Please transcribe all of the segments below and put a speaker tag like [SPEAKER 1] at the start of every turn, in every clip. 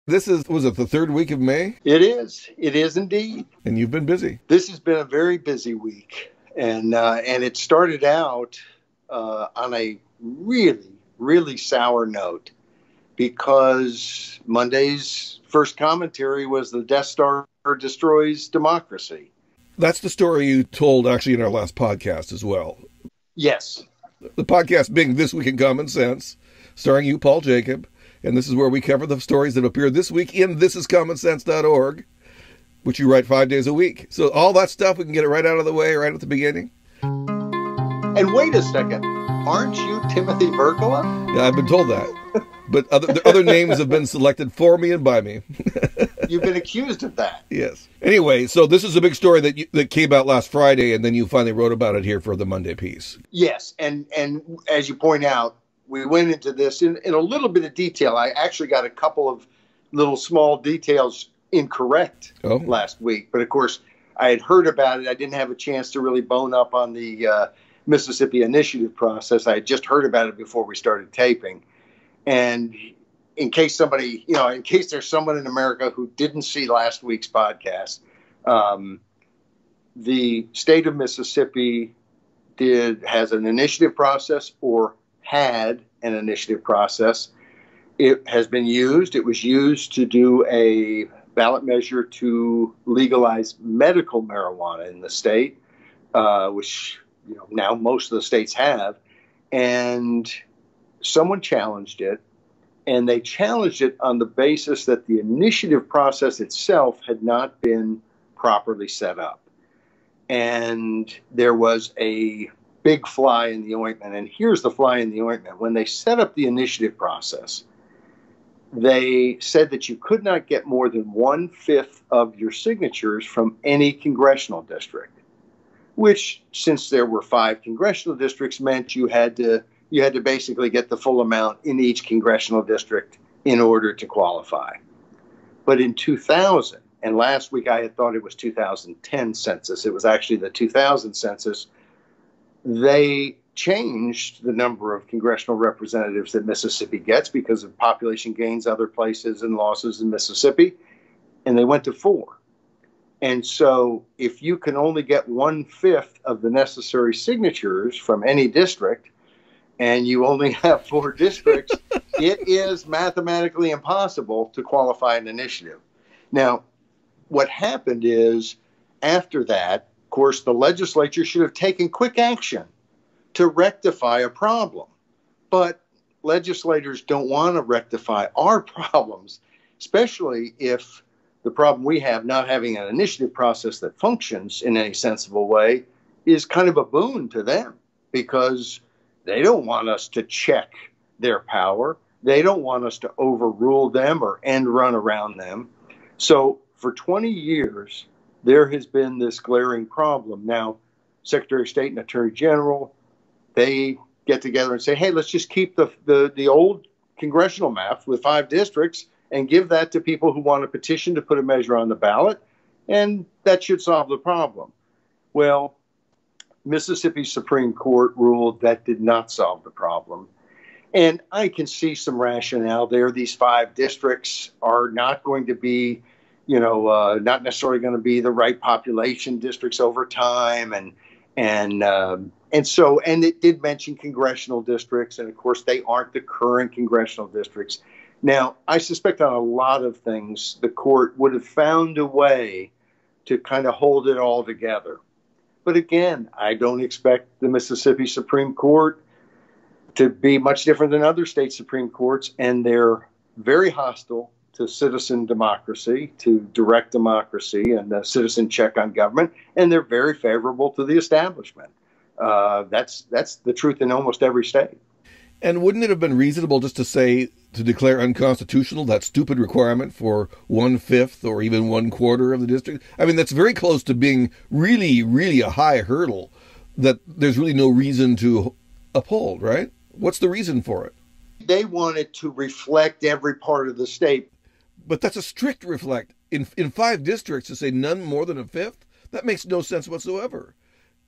[SPEAKER 1] Was it the third week of May?
[SPEAKER 2] It is. It is indeed.
[SPEAKER 1] And you've been busy.
[SPEAKER 2] This has been a very busy week. And it started out on a really, really sour note because Monday's first commentary was the Death Star destroys democracy.
[SPEAKER 1] That's the story you told actually in our last podcast as well.
[SPEAKER 2] Yes.
[SPEAKER 1] The podcast being This Week in Common Sense, starring you, Paul Jacob. And this is where we cover the stories that appear this week in thisiscommonsense.org, which you write 5 days a week. So all that stuff, we can get it right out of the way, right at the beginning.
[SPEAKER 2] And wait a second. Aren't you Timothy Berkola?
[SPEAKER 1] Yeah, I've been told that. But other names have been selected for me and by me.
[SPEAKER 2] You've been accused of that.
[SPEAKER 1] Yes. Anyway, so this is a big story that came out last Friday, and then you finally wrote about it here for the Monday piece.
[SPEAKER 2] Yes. And as you point out, we went into this in a little bit of detail. I actually got a couple of little small details incorrect last week. But, of course, I had heard about it. I didn't have a chance to really bone up on the Mississippi initiative process. I had just heard about it before we started taping. And in case there's someone in America who didn't see last week's podcast, the state of Mississippi has an initiative process or had an initiative process. It has been used. It was used to do a ballot measure to legalize medical marijuana in the state, which now most of the states have. And someone challenged it, and they challenged it on the basis that the initiative process itself had not been properly set up. And there was a big fly in the ointment. And here's the fly in the ointment. When they set up the initiative process, they said that you could not get more than 1/5 of your signatures from any congressional district, which, since there were 5 congressional districts, meant you had to basically get the full amount in each congressional district in order to qualify. But in 2000, and last week I had thought it was 2010 census, it was actually the 2000 census, they changed the number of congressional representatives that Mississippi gets because of population gains other places and losses in Mississippi, and they went to 4. And so if you can only get 1/5 of the necessary signatures from any district, and you only have 4 districts, it is mathematically impossible to qualify an initiative. Now, what happened is, after that, of course, the legislature should have taken quick action to rectify a problem. But legislators don't want to rectify our problems, especially if the problem we have, not having an initiative process that functions in any sensible way, is kind of a boon to them, because they don't want us to check their power. They don't want us to overrule them or end run around them. So for 20 years, there has been this glaring problem. Now, Secretary of State and Attorney General, they get together and say, hey, let's just keep the old congressional maps with 5 districts and give that to people who want a petition to put a measure on the ballot, and that should solve the problem. Well, Mississippi Supreme Court ruled that did not solve the problem. And I can see some rationale there. These 5 districts are not going to be, not necessarily going to be the right population districts over time. And it did mention congressional districts. And of course, they aren't the current congressional districts. Now, I suspect on a lot of things, the court would have found a way to kind of hold it all together. But again, I don't expect the Mississippi Supreme Court to be much different than other state Supreme Courts, and they're very hostile to citizen democracy, to direct democracy, and the citizen check on government, and they're very favorable to the establishment. That's the truth in almost every state.
[SPEAKER 1] And wouldn't it have been reasonable just to declare unconstitutional that stupid requirement for 1/5 or even 1/4 of the district? I mean, that's very close to being really, really a high hurdle that there's really no reason to uphold, right? What's the reason for it?
[SPEAKER 2] They wanted to reflect every part of the state.
[SPEAKER 1] But that's a strict reflect. In 5 districts, to say none more than 1/5, that makes no sense whatsoever.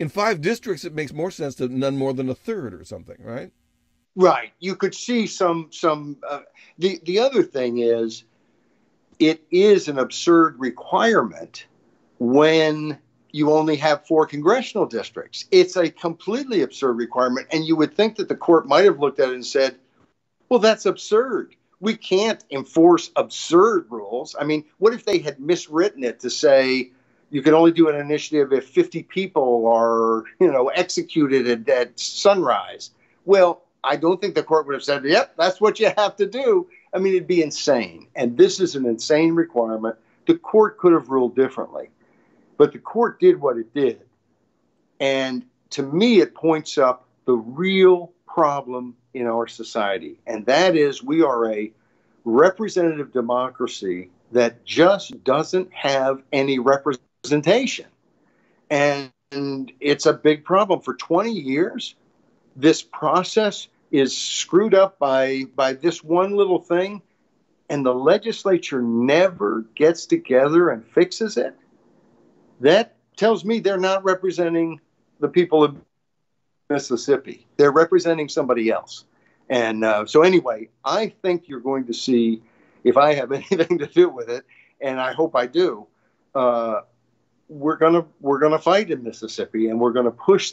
[SPEAKER 1] In 5 districts, it makes more sense to none more than 1/3 or something, right?
[SPEAKER 2] Right. You could see some. The other thing is, it is an absurd requirement when you only have 4 congressional districts. It's a completely absurd requirement. And you would think that the court might have looked at it and said, well, that's absurd. We can't enforce absurd rules. I mean, what if they had miswritten it to say you can only do an initiative if 50 people are, executed at sunrise? Well, I don't think the court would have said, yep, that's what you have to do. I mean, it'd be insane. And this is an insane requirement. The court could have ruled differently, but the court did what it did. And to me, it points up the real problem in our society. And that is we are a representative democracy that just doesn't have any representation. And it's a big problem. For 20 years, this process is screwed up by this one little thing, and the legislature never gets together and fixes it. That tells me they're not representing the people of Mississippi. They're representing somebody else. And so anyway, I think you're going to see, if I have anything to do with it, and I hope I do, we're gonna fight in Mississippi, and we're gonna push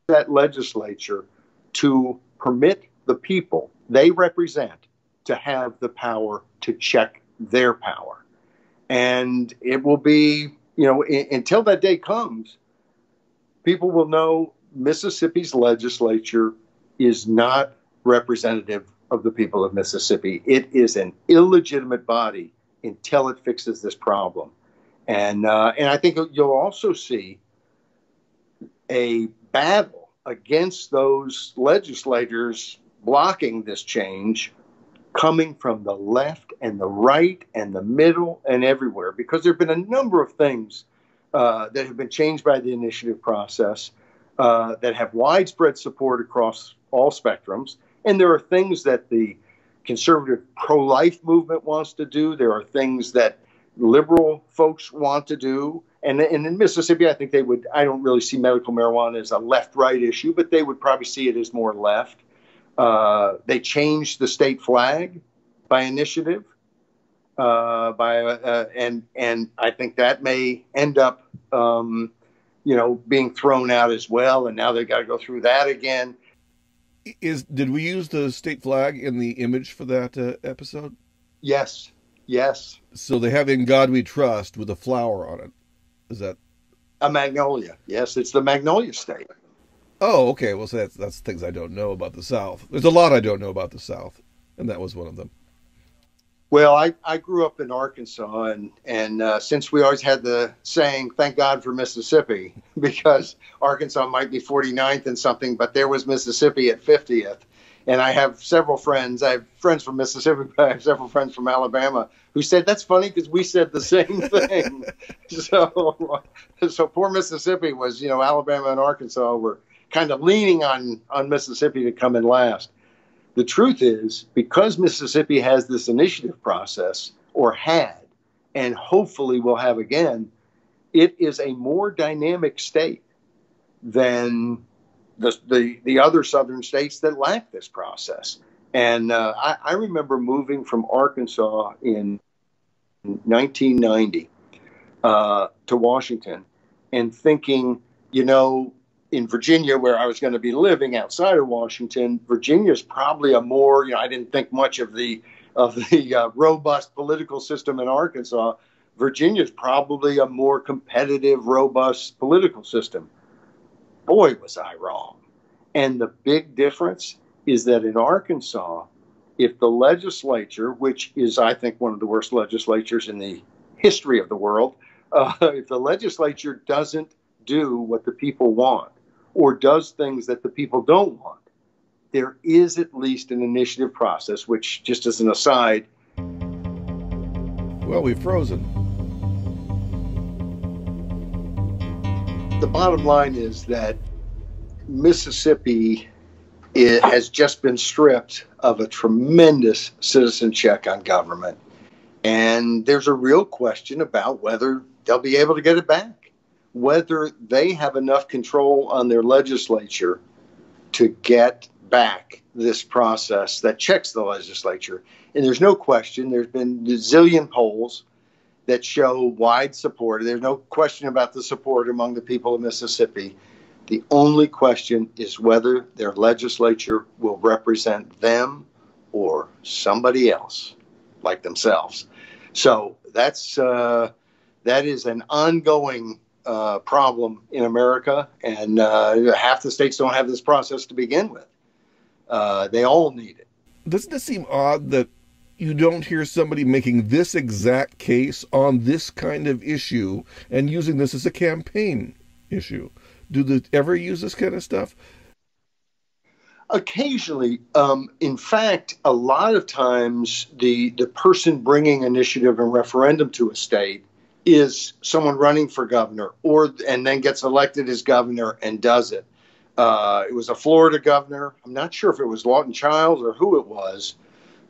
[SPEAKER 2] that legislature to permit the people they represent to have the power to check their power. And it will be, until that day comes, people will know Mississippi's legislature is not representative of the people of Mississippi. It is an illegitimate body until it fixes this problem. And I think you'll also see a battle against those legislators blocking this change coming from the left and the right and the middle and everywhere, because there have been a number of things that have been changed by the initiative process that have widespread support across all spectrums. And there are things that the conservative pro-life movement wants to do. There are things that liberal folks want to do. And in Mississippi, I think I don't really see medical marijuana as a left-right issue, but they would probably see it as more left. They changed the state flag by initiative, and I think that may end up, being thrown out as well. And now they've got to go through that again.
[SPEAKER 1] Did we use the state flag in the image for that episode?
[SPEAKER 2] Yes.
[SPEAKER 1] So they have "In God We Trust" with a flower on it. Is that
[SPEAKER 2] a magnolia? Yes, it's the Magnolia State.
[SPEAKER 1] Oh, okay. Well, so that's things I don't know about the South. There's a lot I don't know about the South, and that was one of them.
[SPEAKER 2] Well, I grew up in Arkansas, and since we always had the saying, thank God for Mississippi, because Arkansas might be 49th and something, but there was Mississippi at 50th. And I have several friends. I have friends from Mississippi, but I have several friends from Alabama who said, that's funny because we said the same thing. So poor Mississippi was, Alabama and Arkansas were kind of leaning on Mississippi to come in last. The truth is, because Mississippi has this initiative process, or had, and hopefully will have again, it is a more dynamic state than the other southern states that lack this process. And I remember moving from Arkansas in 1990 to Washington and thinking, in Virginia, where I was going to be living outside of Washington, Virginia is probably a more, I didn't think much of the robust political system in Arkansas. Virginia is probably a more competitive, robust political system. Boy, was I wrong. And the big difference is that in Arkansas, if the legislature, which is, I think, one of the worst legislatures in the history of the world, if the legislature doesn't do what the people want, or does things that the people don't want, there is at least an initiative process, which, just as an aside...
[SPEAKER 1] Well, we've frozen.
[SPEAKER 2] The bottom line is that Mississippi has just been stripped of a tremendous citizen check on government. And there's a real question about whether they'll be able to get it back. Whether they have enough control on their legislature to get back this process that checks the legislature. And there's no question, there's been a zillion polls that show wide support. There's no question about the support among the people of Mississippi. The only question is whether their legislature will represent them or somebody else like themselves. So that is an ongoing problem in America, and half the states don't have this process to begin with. They all need it.
[SPEAKER 1] Doesn't it seem odd that you don't hear somebody making this exact case on this kind of issue and using this as a campaign issue? Do they ever use this kind of stuff?
[SPEAKER 2] Occasionally. In fact, a lot of times the person bringing initiative and referendum to a state is someone running for governor and then gets elected as governor and does it. It was a Florida governor. I'm not sure if it was Lawton Chiles or who it was.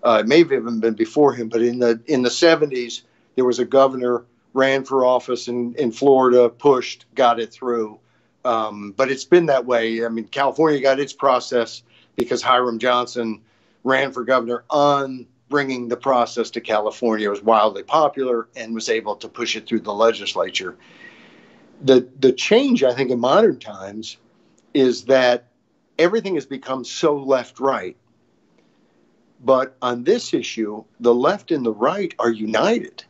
[SPEAKER 2] It may have even been before him, but in the 70s, there was a governor, ran for office in Florida, pushed, got it through. But it's been that way. I mean, California got its process because Hiram Johnson ran for governor on bringing the process to California. It was wildly popular and was able to push it through the legislature. The change, I think, in modern times is that everything has become so left-right. But on this issue, the left and the right are united.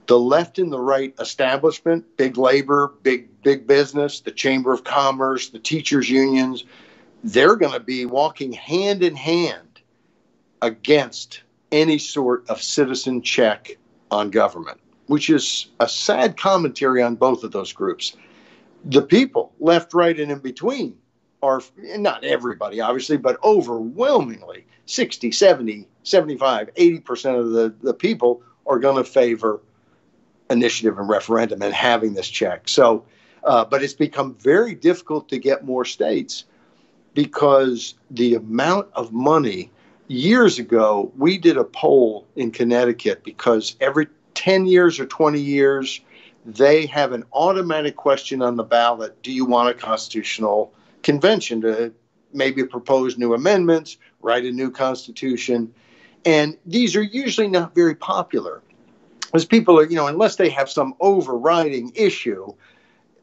[SPEAKER 2] The left and the right establishment, big labor, big business, the Chamber of Commerce, the teachers' unions, they're going to be walking hand in hand against any sort of citizen check on government, which is a sad commentary on both of those groups. The people, left, right, and in between, are, not everybody, obviously, but overwhelmingly, 60, 70, 75, 80% of the people are going to favor initiative and referendum and having this check. So, but it's become very difficult to get more states because the amount of money. Years ago, we did a poll in Connecticut because every 10 years or 20 years, they have an automatic question on the ballot. Do you want a constitutional convention to maybe propose new amendments, write a new constitution? And these are usually not very popular. Because people are, unless they have some overriding issue,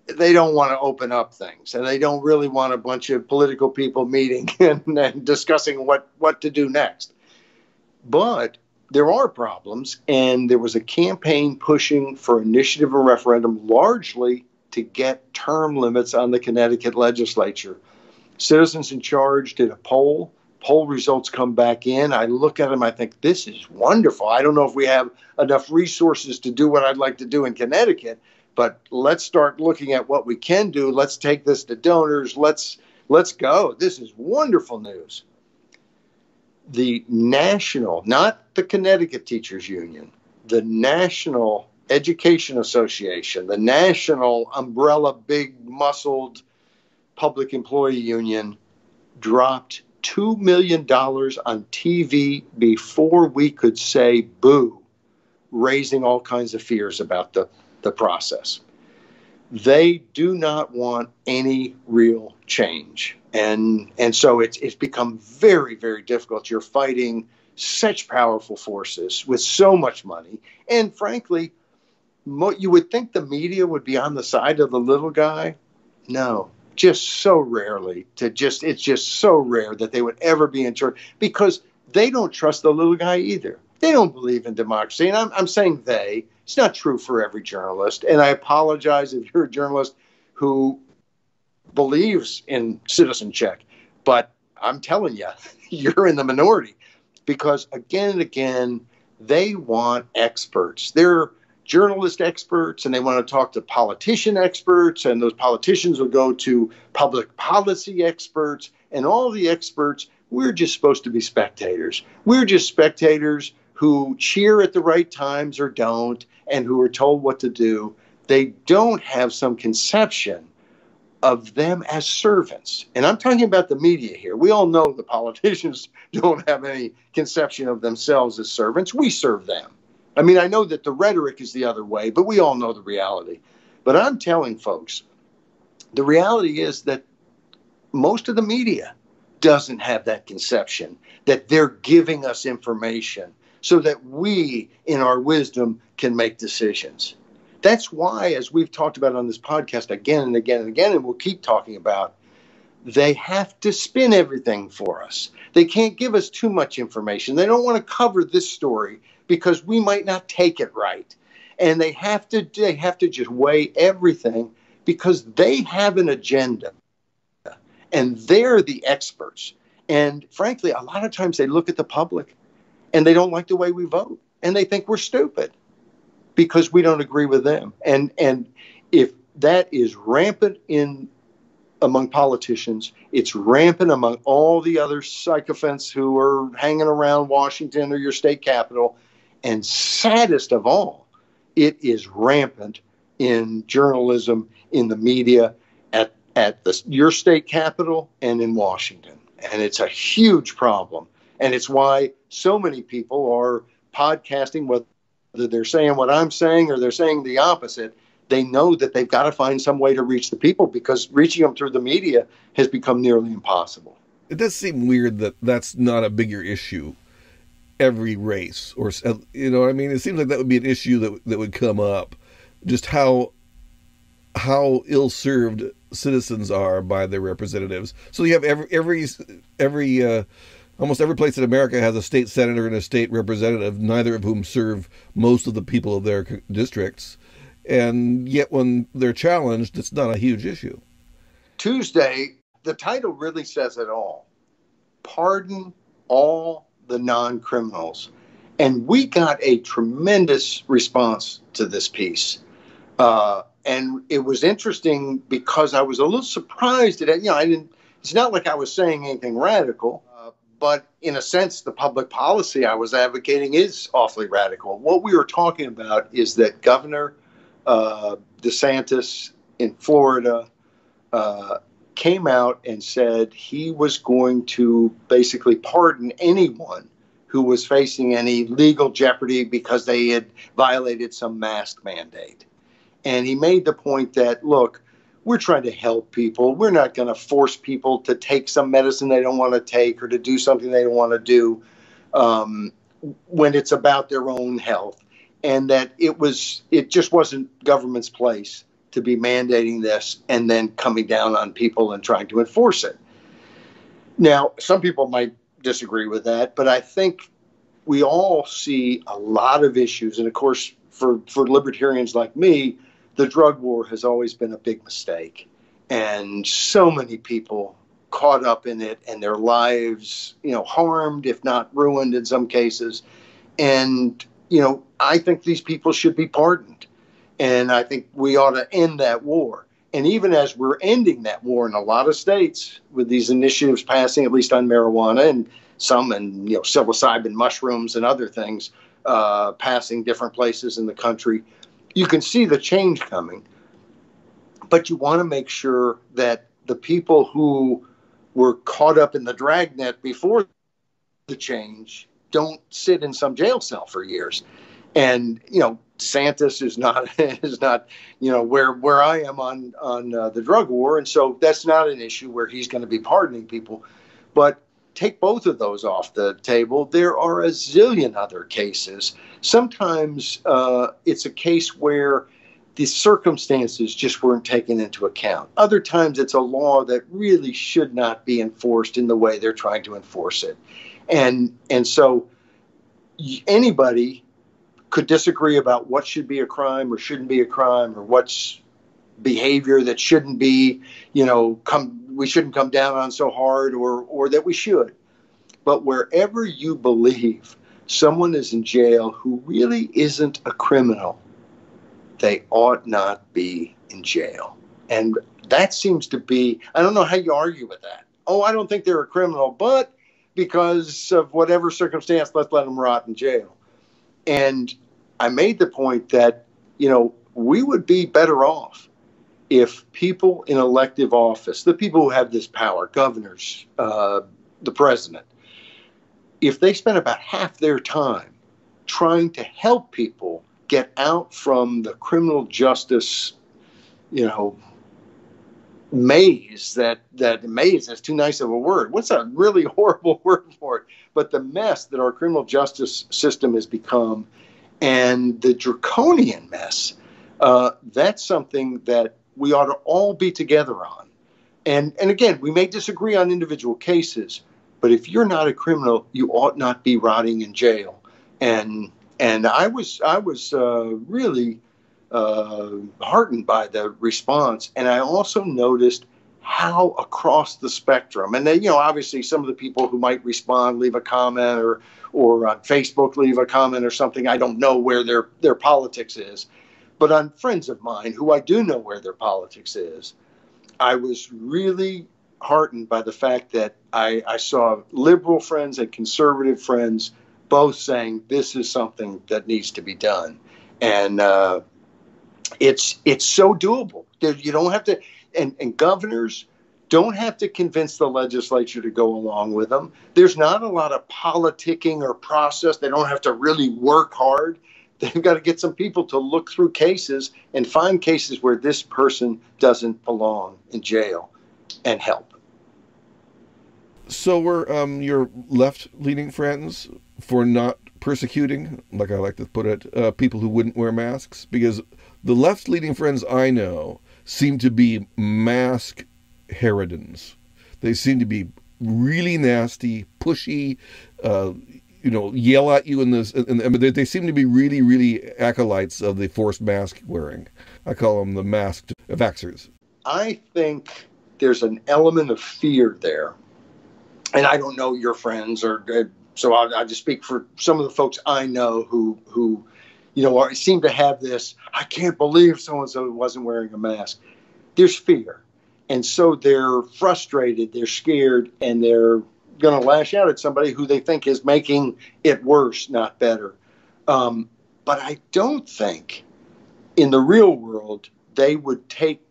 [SPEAKER 2] they don't want to open up things. And they don't really want a bunch of political people meeting and discussing what to do next. But there are problems. And there was a campaign pushing for initiative and referendum largely to get term limits on the Connecticut legislature. Citizens in Charge did a poll. Poll results come back in. I look at them. I think this is wonderful. I don't know if we have enough resources to do what I'd like to do in Connecticut, but let's start looking at what we can do. Let's take this to donors. Let's go. This is wonderful news. The national, not the Connecticut Teachers Union, the National Education Association, the national umbrella, big muscled public employee union dropped $2 million on TV before we could say boo, raising all kinds of fears about the process. They do not want any real change. And so it's become very, very difficult. You're fighting such powerful forces with so much money. And frankly, you would think the media would be on the side of the little guy. No. Just so rarely it's just so rare that they would ever be in charge because they don't trust the little guy either. They don't believe in democracy. And I'm saying it's not true for every journalist. And I apologize if you're a journalist who believes in citizen check, but I'm telling you, you're in the minority because again and again, they want experts. They're journalist experts and they want to talk to politician experts, and those politicians will go to public policy experts, and all the experts, we're just supposed to be spectators. We're just spectators who cheer at the right times or don't, and who are told what to do. They don't have some conception of them as servants. And I'm talking about the media here. We all know the politicians don't have any conception of themselves as servants. We serve them. I mean, I know that the rhetoric is the other way, but we all know the reality. But I'm telling folks, the reality is that most of the media doesn't have that conception that they're giving us information so that we, in our wisdom, can make decisions. That's why, as we've talked about on this podcast again and again and again, and we'll keep talking about, they have to spin everything for us. They can't give us too much information. They don't want to cover this story because we might not take it right. And they have to just weigh everything because they have an agenda and they're the experts. And frankly, a lot of times they look at the public and they don't like the way we vote and they think we're stupid because we don't agree with them. And if that is rampant among politicians, it's rampant among all the other sycophants who are hanging around Washington or your state capitol. And saddest of all, it is rampant in journalism, in the media, at your state capitol and in Washington. And it's a huge problem. And it's why so many people are podcasting, whether they're saying what I'm saying or they're saying the opposite. They know that they've got to find some way to reach the people because reaching them through the media has become nearly impossible.
[SPEAKER 1] It does seem weird that that's not a bigger issue every race, or, you know, I mean, it seems like that would be an issue that would come up, just how ill-served citizens are by their representatives. So you have every almost every place in America has a state senator and a state representative, neither of whom serve most of the people of their districts. And yet when they're challenged, it's not a huge issue.
[SPEAKER 2] Tuesday, the title really says it all. Pardon all the non-criminals. And we got a tremendous response to this piece. And it was interesting because I was a little surprised at it. You know, it's not like I was saying anything radical, but in a sense, the public policy I was advocating is awfully radical. What we were talking about is that Governor DeSantis in Florida came out and said he was going to basically pardon anyone who was facing any legal jeopardy because they had violated some mask mandate. And he made the point that, look, we're trying to help people. We're not going to force people to take some medicine they don't want to take or to do something they don't want to do when it's about their own health. And that it just wasn't government's place to be mandating this and then coming down on people and trying to enforce it. Now, some people might disagree with that, but I think we all see a lot of issues. And of course, for libertarians like me, the drug war has always been a big mistake. And so many people caught up in it and their lives, harmed, if not ruined in some cases. And, I think these people should be pardoned. And I think we ought to end that war. And even as we're ending that war in a lot of states with these initiatives passing, at least on marijuana and some and psilocybin mushrooms and other things passing different places in the country, you can see the change coming. But you want to make sure that the people who were caught up in the dragnet before the change don't sit in some jail cell for years. And, DeSantis is not where I am on the drug war. And so that's not an issue where he's going to be pardoning people. But take both of those off the table. There are a zillion other cases. Sometimes it's a case where the circumstances just weren't taken into account. Other times it's a law that really should not be enforced in the way they're trying to enforce it. And so anybody could disagree about what should be a crime or shouldn't be a crime, or what's behavior that shouldn't be, we shouldn't come down on so hard, or that we should. But wherever you believe someone is in jail who really isn't a criminal, they ought not be in jail. And that seems to be, I don't know how you argue with that. Oh, I don't think they're a criminal, but because of whatever circumstance, let's let them rot in jail. And I made the point that, we would be better off if people in elective office, the people who have this power, governors, the president, if they spent about half their time trying to help people get out from the criminal justice, maze that maze is too nice of a word. What's a really horrible word for it? But the mess that our criminal justice system has become, and the draconian mess, that's something that we ought to all be together on. And again, we may disagree on individual cases, but if you're not a criminal, you ought not be rotting in jail. And I was really heartened by the response. And I also noticed how across the spectrum, and then, obviously some of the people who might respond, leave a comment or on Facebook, leave a comment or something. I don't know where their politics is, but on friends of mine who I do know where their politics is, I was really heartened by the fact that I saw liberal friends and conservative friends both saying this is something that needs to be done. And it's so doable. You don't have to, and governors don't have to convince the legislature to go along with them. There's not a lot of politicking or process. They don't have to really work hard. They've got to get some people to look through cases and find cases where this person doesn't belong in jail and help.
[SPEAKER 1] So were your left-leaning friends for not persecuting, like I like to put it, people who wouldn't wear masks? Because the left-leaning friends I know seem to be mask harridans. They seem to be really nasty, pushy, yell at you in this. They seem to be really, really acolytes of the forced mask wearing. I call them the masked vaxxers.
[SPEAKER 2] I think there's an element of fear there. And I don't know your friends, so I'll just speak for some of the folks I know who seem to have this, I can't believe so-and-so wasn't wearing a mask. There's fear. And so they're frustrated, they're scared, and they're going to lash out at somebody who they think is making it worse, not better. But I don't think in the real world they would take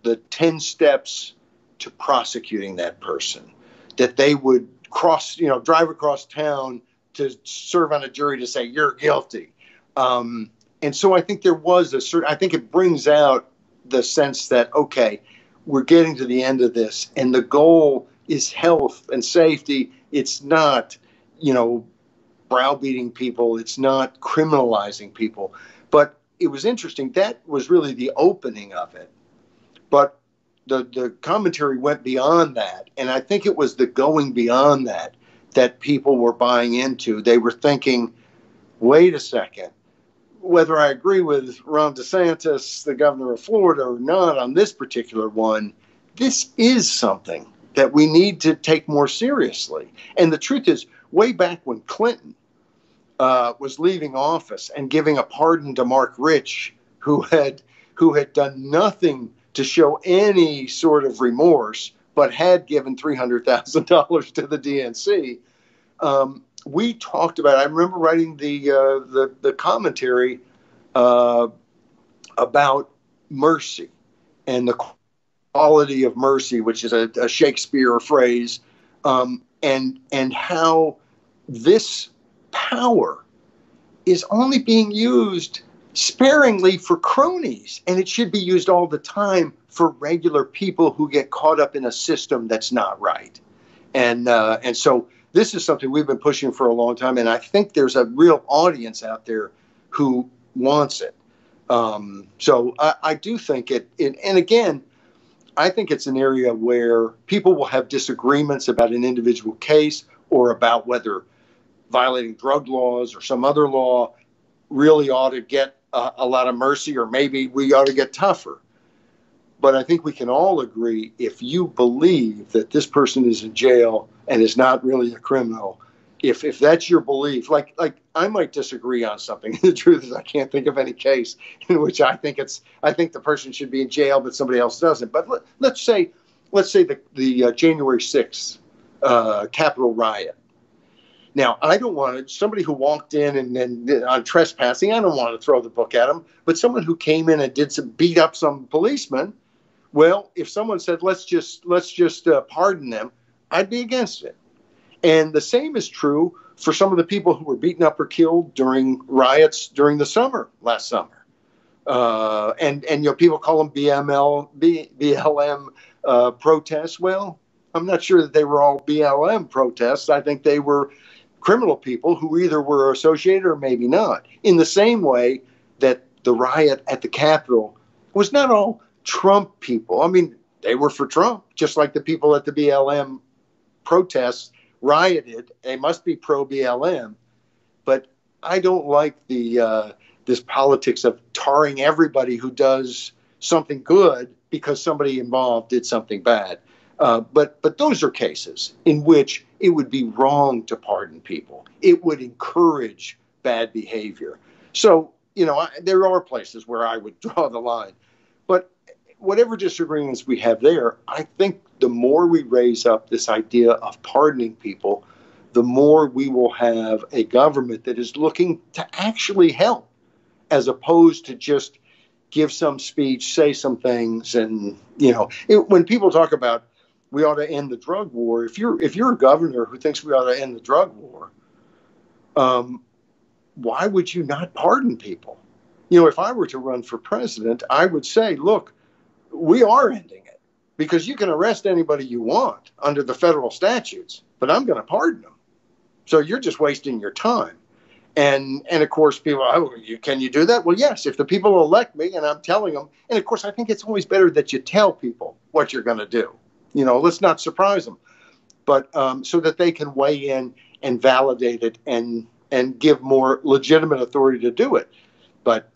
[SPEAKER 2] the 10 steps to prosecuting that person, that they would drive across town to serve on a jury to say, you're guilty. And so I think there was I think it brings out the sense that, okay, we're getting to the end of this, and the goal is health and safety. It's not, browbeating people. It's not criminalizing people. But it was interesting. That was really the opening of it. But the commentary went beyond that. And I think it was the going beyond that people were buying into. They were thinking, wait a second, whether I agree with Ron DeSantis, the governor of Florida, or not on this particular one, this is something that we need to take more seriously. And the truth is, way back when Clinton was leaving office and giving a pardon to Mark Rich, who had done nothing to show any sort of remorse, but had given $300,000 to the DNC, we talked about. I remember writing the commentary about mercy and the quality of mercy, which is a Shakespeare phrase, and how this power is only being used sparingly for cronies, and it should be used all the time for regular people who get caught up in a system that's not right. And so this is something we've been pushing for a long time, and I think there's a real audience out there who wants it. So I do think and again, I think it's an area where people will have disagreements about an individual case or about whether violating drug laws or some other law really ought to get a lot of mercy, or maybe we ought to get tougher. But I think we can all agree, if you believe that this person is in jail and is not really a criminal, if that's your belief, like I might disagree on something. The truth is, I can't think of any case in which I think the person should be in jail, but somebody else doesn't. But let's say the January 6th Capitol riot. Now, I don't want somebody who walked in and on trespassing, I don't want to throw the book at them, but someone who came in and beat up some policeman. Well, if someone said, let's just pardon them, I'd be against it. And the same is true for some of the people who were beaten up or killed during riots during the summer, last summer. And people call them BLM protests. Well, I'm not sure that they were all BLM protests. I think they were criminal people who either were associated or maybe not. In the same way that the riot at the Capitol was not all Trump people. I mean, they were for Trump, just like the people at the BLM protests rioted. They must be pro BLM. But I don't like this politics of tarring everybody who does something good because somebody involved did something bad. But those are cases in which it would be wrong to pardon people. It would encourage bad behavior. So, there are places where I would draw the line. But whatever disagreements we have there, I think the more we raise up this idea of pardoning people, the more we will have a government that is looking to actually help, as opposed to just give some speech, say some things. And, when people talk about we ought to end the drug war, if you're a governor who thinks we ought to end the drug war, why would you not pardon people? If I were to run for president, I would say, look, we are ending it because you can arrest anybody you want under the federal statutes, but I'm going to pardon them. So you're just wasting your time. And of course, people, can you do that? Well, yes, if the people elect me and I'm telling them. And of course, I think it's always better that you tell people what you're going to do. Let's not surprise them, but so that they can weigh in and validate it and give more legitimate authority to do it. But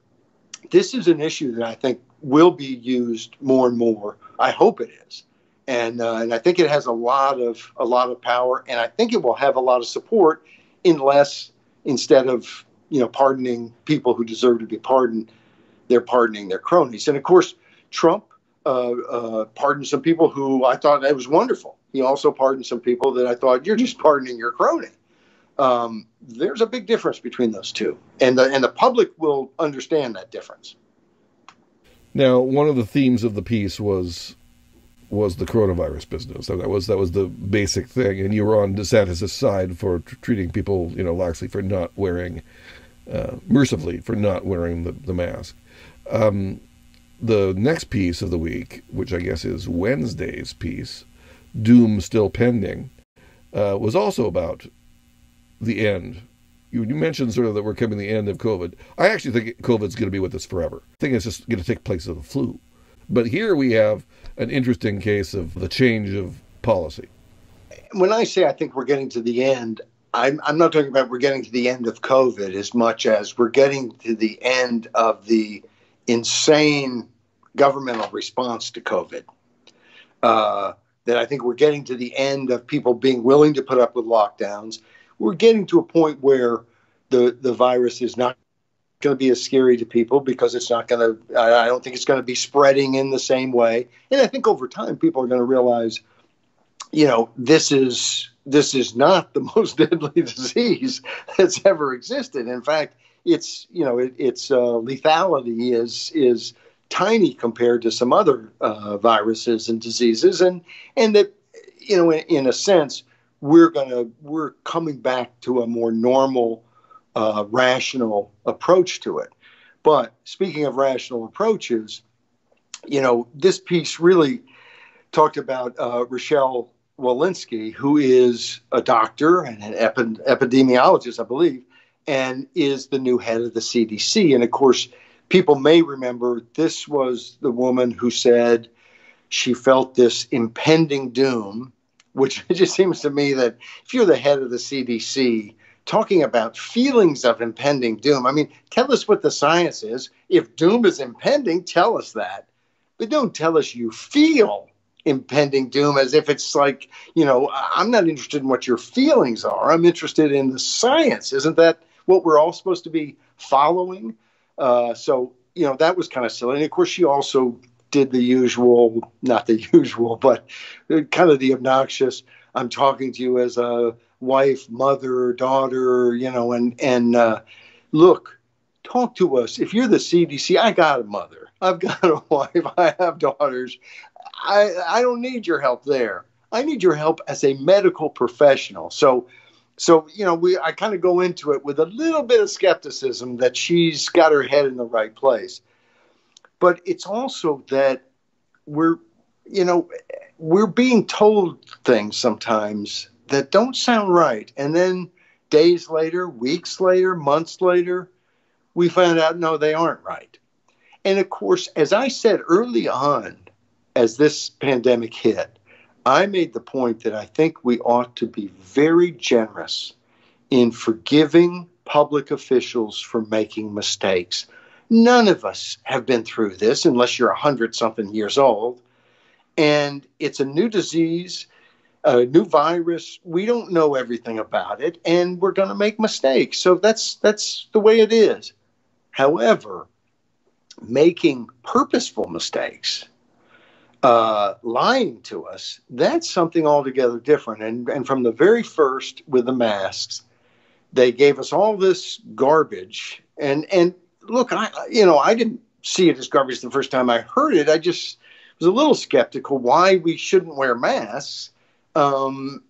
[SPEAKER 2] this is an issue that I think will be used more and more. I hope it is. And I think it has a lot of power, and I think it will have a lot of support instead of pardoning people who deserve to be pardoned, they're pardoning their cronies. And of course, Trump pardoned some people who I thought that was wonderful. He also pardoned some people that I thought, you're just pardoning your crony. There's a big difference between those two, and the public will understand that difference.
[SPEAKER 1] Now, one of the themes of the piece was the coronavirus business. That was the basic thing, and you were on DeSantis' side for treating people, laxly for not wearing, mercifully for not wearing the mask. The next piece of the week, which I guess is Wednesday's piece, Doom Still Pending, was also about the end. You mentioned sort of that we're coming to the end of COVID. I actually think COVID's going to be with us forever. I think it's just going to take place of the flu. But here we have an interesting case of the change of policy.
[SPEAKER 2] When I say I think we're getting to the end, I'm not talking about we're getting to the end of COVID as much as we're getting to the end of the insane governmental response to COVID. That I think we're getting to the end of people being willing to put up with lockdowns. We're getting to a point where the virus is not going to be as scary to people because it's not going to, I don't think it's going to be spreading in the same way. And I think over time, people are going to realize, this is not the most deadly disease that's ever existed. In fact, its lethality is tiny compared to some other viruses and diseases. And that, in a sense, we're coming back to a more normal, rational approach to it. But speaking of rational approaches, this piece really talked about Rachelle Wolinski, who is a doctor and an epidemiologist, I believe, and is the new head of the CDC. And of course, people may remember this was the woman who said she felt this impending doom, which it just seems to me that if you're the head of the CDC, talking about feelings of impending doom, I mean, tell us what the science is. If doom is impending, tell us that. But don't tell us you feel impending doom as if it's like, I'm not interested in what your feelings are. I'm interested in the science. Isn't that what we're all supposed to be following? So that was kind of silly. And of course, she also did the usual, not the usual, but kind of the obnoxious, I'm talking to you as a wife, mother, daughter, and look, talk to us. If you're the CDC, I got a mother. I've got a wife. I have daughters. I don't need your help there. I need your help as a medical professional. So I kind of go into it with a little bit of skepticism that she's got her head in the right place. But it's also that we're, we're being told things sometimes that don't sound right. And then days later, weeks later, months later, we find out, no, they aren't right. And of course, as I said early on, as this pandemic hit, I made the point that I think we ought to be very generous in forgiving public officials for making mistakes. None of us have been through this unless you're 100-something years old. And it's a new disease, a new virus. We don't know everything about it, and we're going to make mistakes. So that's the way it is. However, making purposeful mistakes, lying to us, that's something altogether different. And from the very first with the masks, they gave us all this garbage. And look, I didn't see it as garbage the first time I heard it. I just was a little skeptical why we shouldn't wear masks. And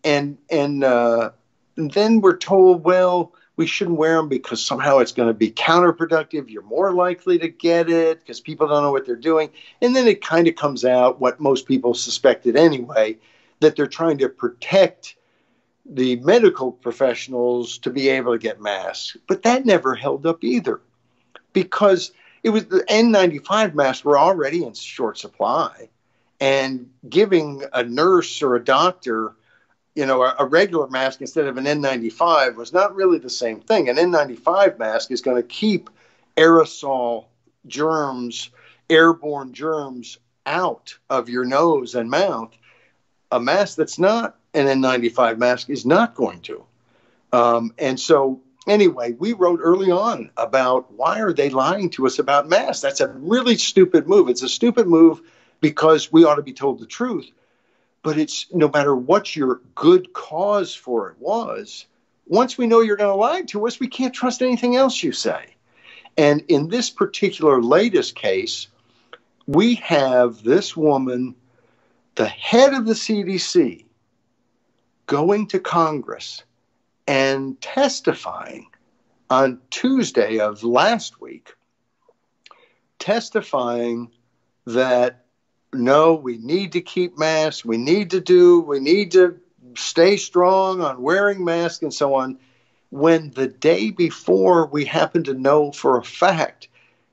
[SPEAKER 2] then we're told, well, we shouldn't wear them because somehow it's going to be counterproductive. You're more likely to get it because people don't know what they're doing. And then it kind of comes out what most people suspected anyway, that they're trying to protect the medical professionals to be able to get masks. But that never held up either, because it was the N95 masks were already in short supply, and giving a nurse or a doctor, a regular mask instead of an N95 was not really the same thing. An N95 mask is going to keep aerosol germs, airborne germs out of your nose and mouth. A mask that's not an N95 mask is not going to. And so anyway, we wrote early on about why are they lying to us about masks? That's a really stupid move. It's a stupid move because we ought to be told the truth. But it's no matter what your good cause for it was, once we know you're going to lie to us, we can't trust anything else you say. And in this particular latest case, we have this woman, the head of the CDC, going to Congress and testifying on Tuesday of last week, testifying that no, we need to keep masks. We need to stay strong on wearing masks and so on. When the day before we happen to know for a fact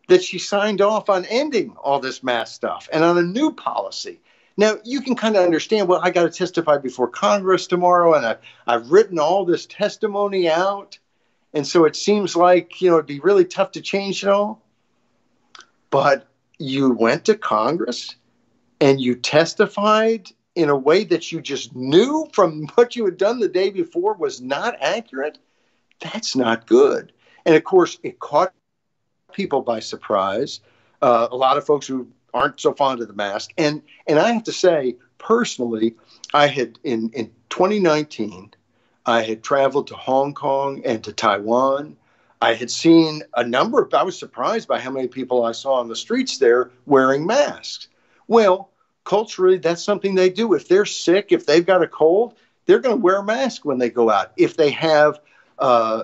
[SPEAKER 2] that she signed off on ending all this mask stuff and on a new policy. Now, you can kind of understand, well, I got to testify before Congress tomorrow, and I've written all this testimony out. And so it seems like, it'd be really tough to change it all. But you went to Congress and you testified in a way that you just knew from what you had done the day before was not accurate. That's not good. And of course, it caught people by surprise. A lot of folks who aren't so fond of the mask. And I have to say, personally, I had in 2019, I had traveled to Hong Kong and to Taiwan. I had seen I was surprised by how many people I saw on the streets there wearing masks. Well, culturally, that's something they do. If they're sick, if they've got a cold, they're going to wear a mask when they go out. If they have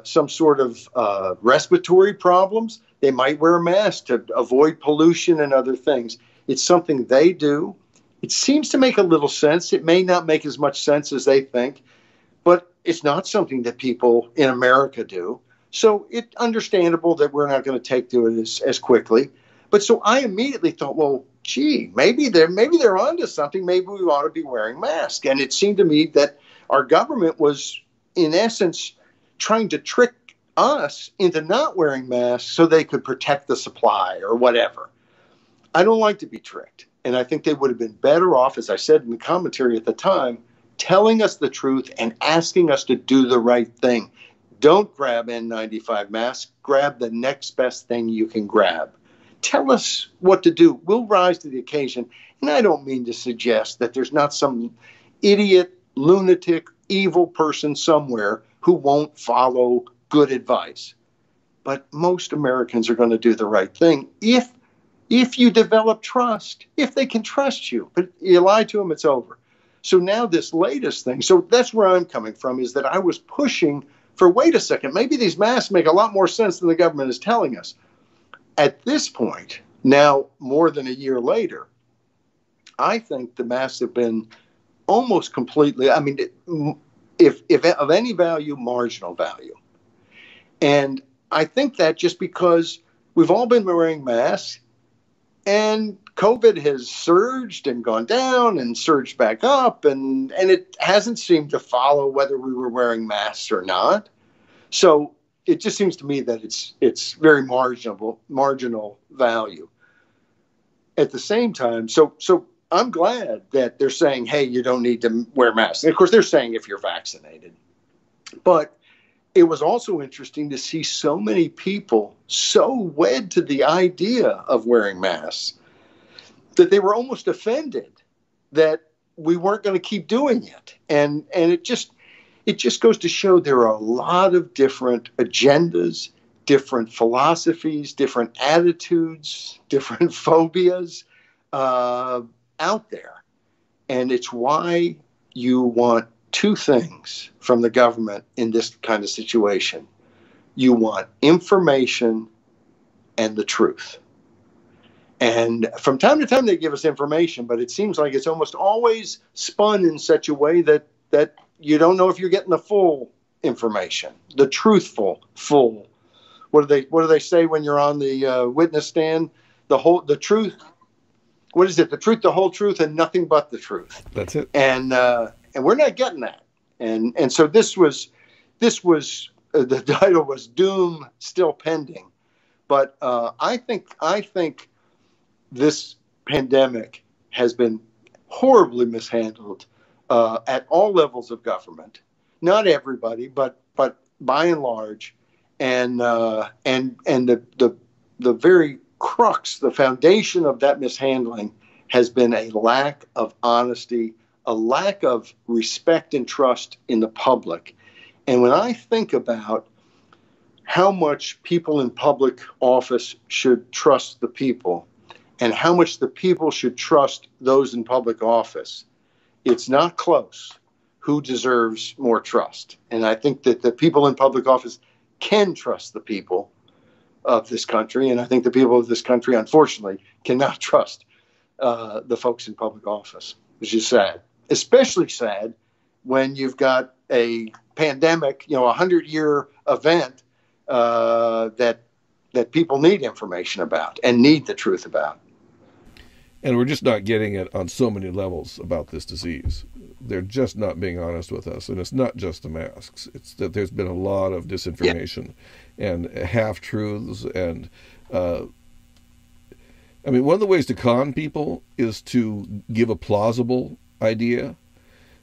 [SPEAKER 2] some sort of respiratory problems, they might wear a mask to avoid pollution and other things. It's something they do. It seems to make a little sense. It may not make as much sense as they think, but it's not something that people in America do. So it's understandable that we're not going to take to it as quickly. But so I immediately thought, well, gee, maybe they're onto something. Maybe we ought to be wearing masks. And it seemed to me that our government was, in essence, trying to trick us into not wearing masks so they could protect the supply or whatever. I don't like to be tricked. And I think they would have been better off, as I said in the commentary at the time, telling us the truth and asking us to do the right thing. Don't grab N95 masks. Grab the next best thing you can grab. Tell us what to do. We'll rise to the occasion. And I don't mean to suggest that there's not some idiot, lunatic, evil person somewhere who won't follow good advice. But most Americans are going to do the right thing if you develop trust, if they can trust you. But you lie to them, it's over. So now this latest thing, so that's where I'm coming from, is that I was pushing for, wait a second, maybe these masks make a lot more sense than the government is telling us. At this point, Now, more than a year later, I think the masks have been almost completely, I mean, if of any value, marginal value. And I think that just because we've all been wearing masks and COVID has surged and gone down and surged back up, and it hasn't seemed to follow whether we were wearing masks or not. So it just seems to me that it's very marginal value. At the same time, so I'm glad that they're saying, hey, you don't need to wear masks. And of course, they're saying if you're vaccinated. But it was also interesting to see so many people so wed to the idea of wearing masks that they were almost offended that we weren't going to keep doing it. And it just goes to show there are a lot of different agendas, different philosophies, different attitudes, different phobias out there. And it's why you want two things from the government in this kind of situation. You want information and the truth. And from time to time they give us information, but it seems like it's almost always spun in such a way that you don't know if you're getting the full information, the truthful, full. What do they say when you're on the witness stand? The truth. What is it? The truth, the whole truth, and nothing but the truth.
[SPEAKER 1] That's it.
[SPEAKER 2] And we're not getting that. And so this was the title was Doom Still Pending. But I think this pandemic has been horribly mishandled at all levels of government. Not everybody, but by and large, and the very crux, the foundation of that mishandling has been a lack of honesty, a lack of respect and trust in the public. And when I think about how much people in public office should trust the people and how much the people should trust those in public office, it's not close who deserves more trust. And I think that the people in public office can trust the people of this country. And I think the people of this country, unfortunately, cannot trust the folks in public office, which is sad. Especially sad when you've got a pandemic, a 100-year event that people need information about and need the truth about.
[SPEAKER 1] And we're just not getting it on so many levels about this disease. They're just not being honest with us. And it's not just the masks. It's that there's been a lot of disinformation and half-truths. And, one of the ways to con people is to give a plausible idea.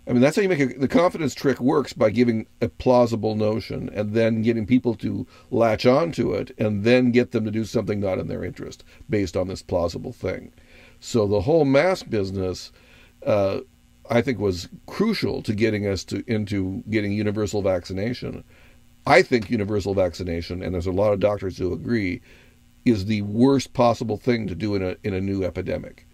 [SPEAKER 1] That's how you make the confidence trick works, by giving a plausible notion and then getting people to latch onto it and then get them to do something not in their interest based on this plausible thing. So the whole mask business, I think, was crucial to getting us into getting universal vaccination. I think universal vaccination, and there's a lot of doctors who agree, is the worst possible thing to do in a new epidemic.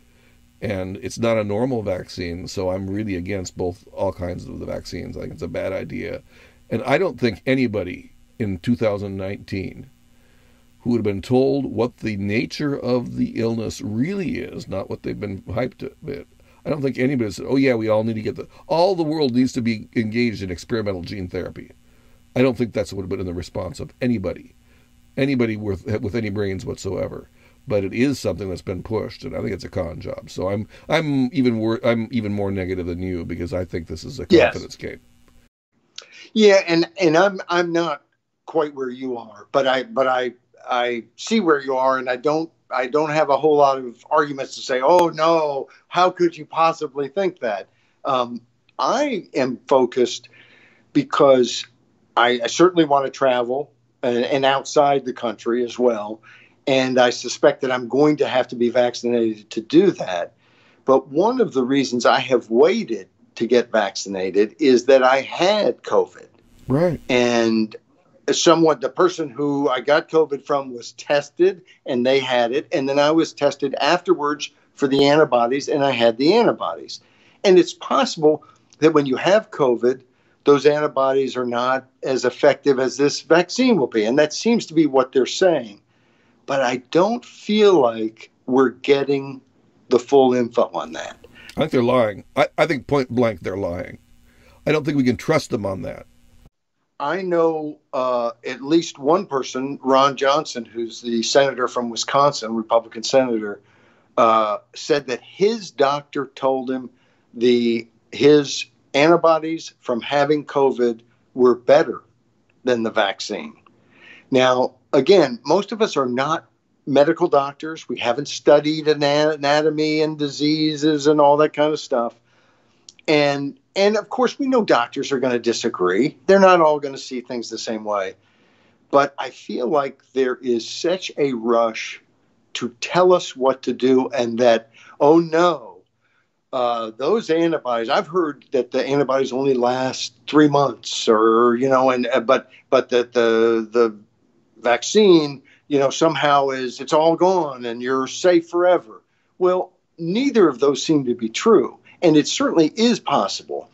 [SPEAKER 1] And it's not a normal vaccine, so I'm really against all kinds of the vaccines. I think it's a bad idea. And I don't think anybody in 2019 who would have been told what the nature of the illness really is, not what they've been hyped a bit. I don't think anybody said, oh yeah, we all need to all the world needs to be engaged in experimental gene therapy. I don't think that's what would have been in the response of anybody with any brains whatsoever. But it is something that's been pushed, and I think it's a con job. So I'm even more negative than you, because I think this is a confidence game.
[SPEAKER 2] Yeah, and I'm not quite where you are, but I see where you are, and I don't have a whole lot of arguments to say, oh no, how could you possibly think that? I am focused because I certainly want to travel and outside the country as well. And I suspect that I'm going to have to be vaccinated to do that. But one of the reasons I have waited to get vaccinated is that I had COVID.
[SPEAKER 1] Right.
[SPEAKER 2] And the person who I got COVID from was tested, and they had it. And then I was tested afterwards for the antibodies, and I had the antibodies. And it's possible that when you have COVID, those antibodies are not as effective as this vaccine will be. And that seems to be what they're saying. But I don't feel like we're getting the full info on that.
[SPEAKER 1] I think they're lying. I think point blank they're lying. I don't think we can trust them on that.
[SPEAKER 2] I know at least one person, Ron Johnson, who's the senator from Wisconsin, Republican senator, said that his doctor told him his antibodies from having COVID were better than the vaccine. Now, again, most of us are not medical doctors. We haven't studied anatomy and diseases and all that kind of stuff. And of course, we know doctors are going to disagree. They're not all going to see things the same way. But I feel like there is such a rush to tell us what to do, and that, oh no, those antibodies, I've heard that the antibodies only last 3 months, or, but that the vaccine, somehow it's all gone and you're safe forever. Well, neither of those seem to be true. And it certainly is possible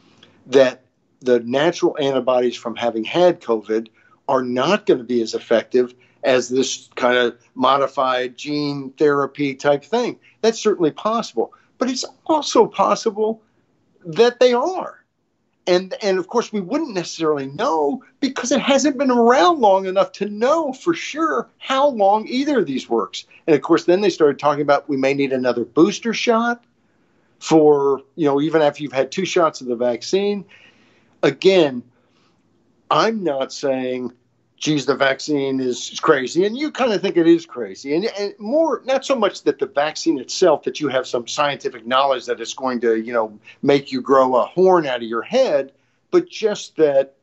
[SPEAKER 2] that the natural antibodies from having had COVID are not going to be as effective as this kind of modified gene therapy type thing. That's certainly possible. But it's also possible that they are. And of course, we wouldn't necessarily know because it hasn't been around long enough to know for sure how long either of these works. And of course, then they started talking about we may need another booster shot for, even after you've had 2 shots of the vaccine. Again, I'm not saying, geez, the vaccine is crazy. And you kind of think it is crazy. And more, not so much that the vaccine itself, that you have some scientific knowledge that it's going to, make you grow a horn out of your head, but just that,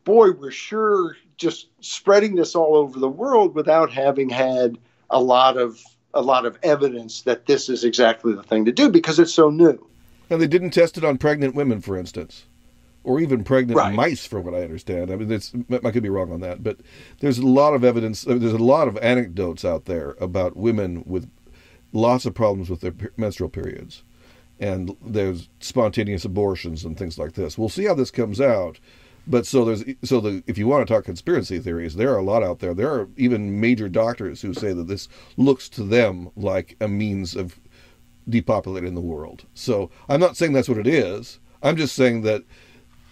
[SPEAKER 2] boy, we're sure just spreading this all over the world without having had a lot of evidence that this is exactly the thing to do because it's so new.
[SPEAKER 1] And they didn't test it on pregnant women, for instance. Or even pregnant mice, from what I understand. I mean, I could be wrong on that, but there's a lot of evidence. There's a lot of anecdotes out there about women with lots of problems with their menstrual periods, and there's spontaneous abortions and things like this. We'll see how this comes out. But if you want to talk conspiracy theories, there are a lot out there. There are even major doctors who say that this looks to them like a means of depopulating the world. So I'm not saying that's what it is. I'm just saying that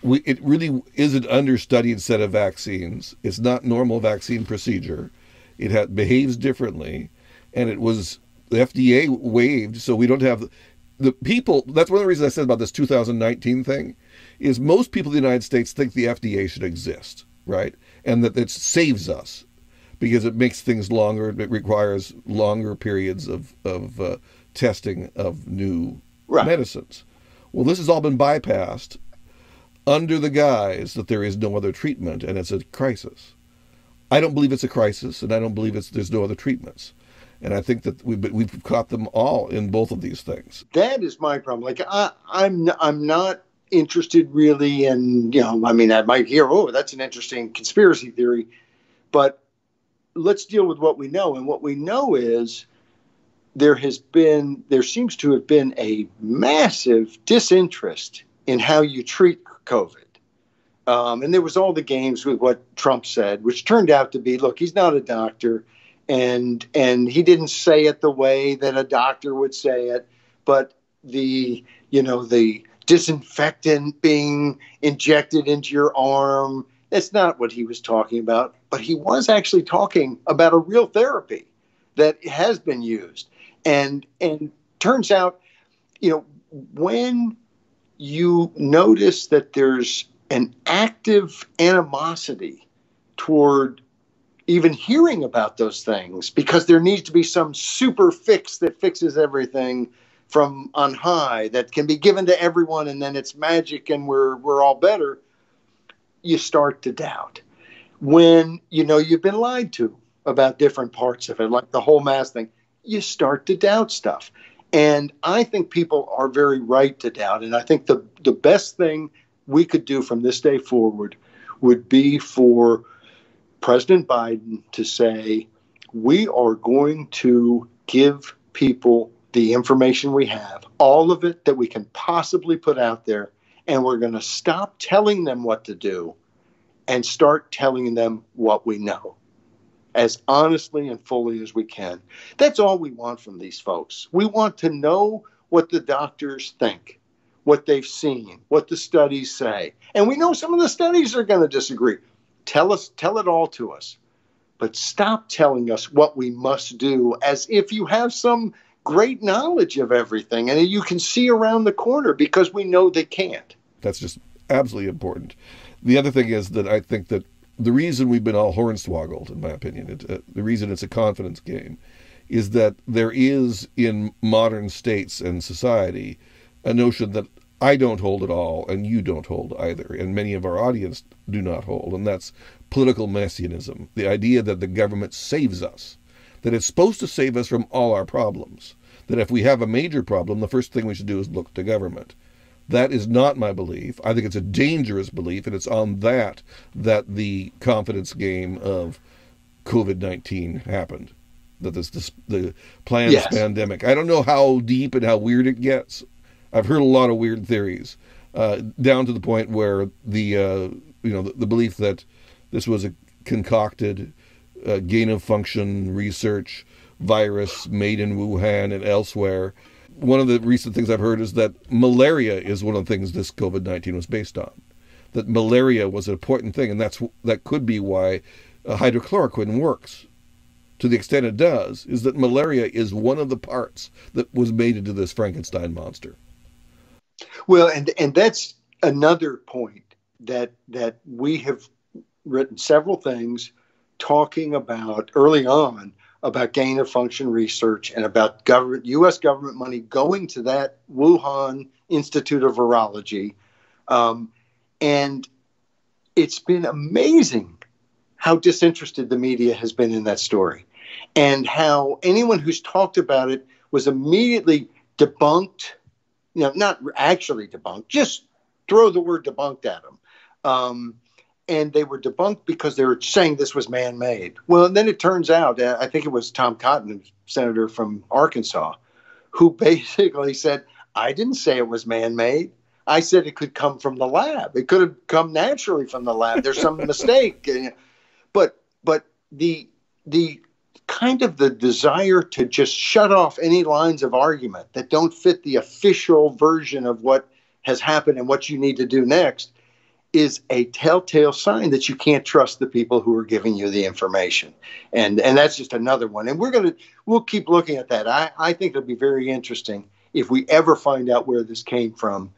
[SPEAKER 1] it really is an understudied set of vaccines. It's not normal vaccine procedure. It behaves differently, and it was the FDA waived, so we don't have the people. That's one of the reasons I said about this 2019 thing, is most people in the United States think the FDA should exist, right? And that it saves us because it makes things longer. It requires longer periods of testing of new medicines. Well, this has all been bypassed under the guise that there is no other treatment and it's a crisis. I don't believe it's a crisis, and I don't believe there's no other treatments. And I think that we've caught them all in both of these things.
[SPEAKER 2] That is my problem. Like I'm not interested really in, I might hear, oh, that's an interesting conspiracy theory, but let's deal with what we know. And what we know is there seems to have been a massive disinterest in how you treat COVID. And there was all the games with what Trump said, which turned out to be, look, he's not a doctor, and he didn't say it the way that a doctor would say it, but the disinfectant being injected into your arm, that's not what he was talking about. But he was actually talking about a real therapy that has been used. And turns out, when you notice that there's an active animosity toward even hearing about those things because there needs to be some super fix that fixes everything from on high that can be given to everyone and then it's magic and we're all better, you start to doubt. When you've been lied to about different parts of it, like the whole mask thing, you start to doubt stuff. And I think people are very right to doubt. And I think the best thing we could do from this day forward would be for President Biden to say, we are going to give people the information we have, all of it that we can possibly put out there, and we're going to stop telling them what to do and start telling them what we know. as honestly and fully as we can. That's all we want from these folks. We want to know what the doctors think, what they've seen, what the studies say. And we know some of the studies are going to disagree. Tell it all to us. But stop telling us what we must do as if you have some great knowledge of everything and you can see around the corner, because we know they can't.
[SPEAKER 1] That's just absolutely important. The other thing is that I think that the reason we've been all hornswoggled, in my opinion, the reason it's a confidence game, is that there is in modern states and society a notion that I don't hold at all and you don't hold either, and many of our audience do not hold, and that's political messianism, the idea that the government saves us, that it's supposed to save us from all our problems, that if we have a major problem, the first thing we should do is look to government. That is not my belief. I think it's a dangerous belief, and it's on that the confidence game of COVID-19 happened, that the planned pandemic. I don't know how deep and how weird it gets. I've heard a lot of weird theories, down to the point where the belief that this was a concocted gain-of-function research virus made in Wuhan and elsewhere. One of the recent things I've heard is that malaria is one of the things this COVID-19 was based on. That malaria was an important thing, and that could be why hydrochloroquine works. To the extent it does, is that malaria is one of the parts that was made into this Frankenstein monster.
[SPEAKER 2] Well, and that's another point that we have written several things talking about early on about gain-of-function research and about U.S. government money going to that Wuhan Institute of Virology. And it's been amazing how disinterested the media has been in that story, and how anyone who's talked about it was immediately debunked, not actually debunked, just throw the word debunked at them. And they were debunked because they were saying this was man-made. Well, and then it turns out, I think it was Tom Cotton, senator from Arkansas, who basically said, I didn't say it was man-made. I said it could come from the lab. It could have come naturally from the lab. There's some mistake. But the kind of the desire to just shut off any lines of argument that don't fit the official version of what has happened and what you need to do next is a telltale sign that you can't trust the people who are giving you the information. And that's just another one. And we'll keep looking at that. I think it'll be very interesting if we ever find out where this came from.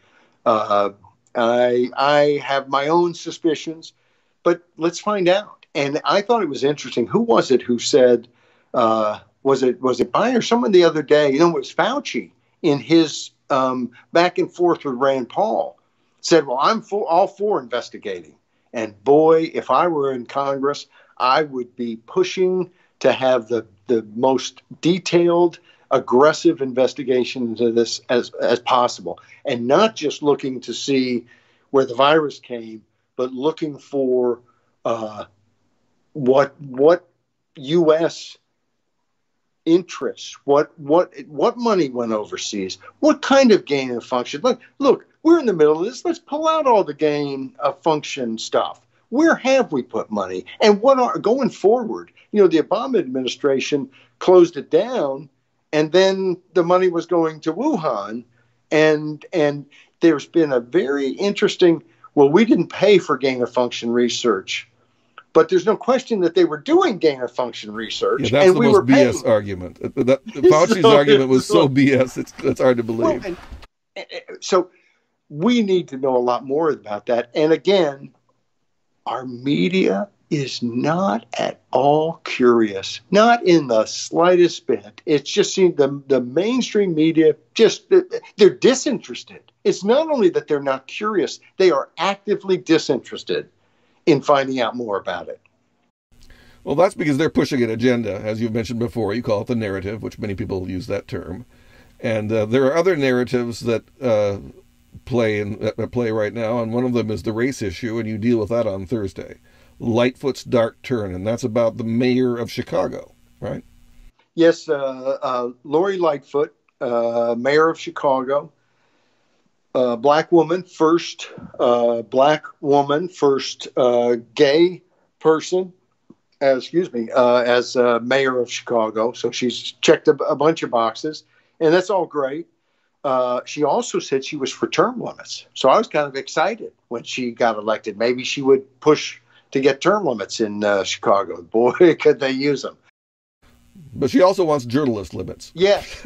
[SPEAKER 2] I have my own suspicions, but let's find out. And I thought it was interesting. Who was it who said, was it Biden or someone the other day? It was Fauci in his back and forth with Rand Paul. Said, well, I'm all for investigating. And boy, if I were in Congress, I would be pushing to have the most detailed, aggressive investigation into this as possible. And not just looking to see where the virus came, but looking for what U.S. interests, what money went overseas, what kind of gain of function. Look, we're in the middle of this. Let's pull out all the gain of function stuff. Where have we put money? And what are going forward? The Obama administration closed it down, and then the money was going to Wuhan. And there's been a very interesting, well, we didn't pay for gain of function research, but there's no question that they were doing gain of function research.
[SPEAKER 1] Yeah, that's and the we most were BS paying. Argument. Fauci's argument was so BS, it's hard to believe.
[SPEAKER 2] Well, so we need to know a lot more about that. And again, our media is not at all curious, not in the slightest bit. It's just the mainstream media, they're disinterested. It's not only that they're not curious, they are actively disinterested in finding out more about it.
[SPEAKER 1] Well, that's because they're pushing an agenda, as you've mentioned before. You call it the narrative, which many people use that term. And there are other narratives that play right now, and one of them is the race issue, and you deal with that on Thursday. Lightfoot's dark turn, and that's about the mayor of Chicago, right?
[SPEAKER 2] Yes, Lori Lightfoot, mayor of Chicago, black woman, first gay person as mayor of Chicago. So she's checked a bunch of boxes, and that's all great. She also said she was for term limits. So I was kind of excited when she got elected. Maybe she would push to get term limits in Chicago. Boy, could they use them.
[SPEAKER 1] But she also wants journalist limits.
[SPEAKER 2] Yes.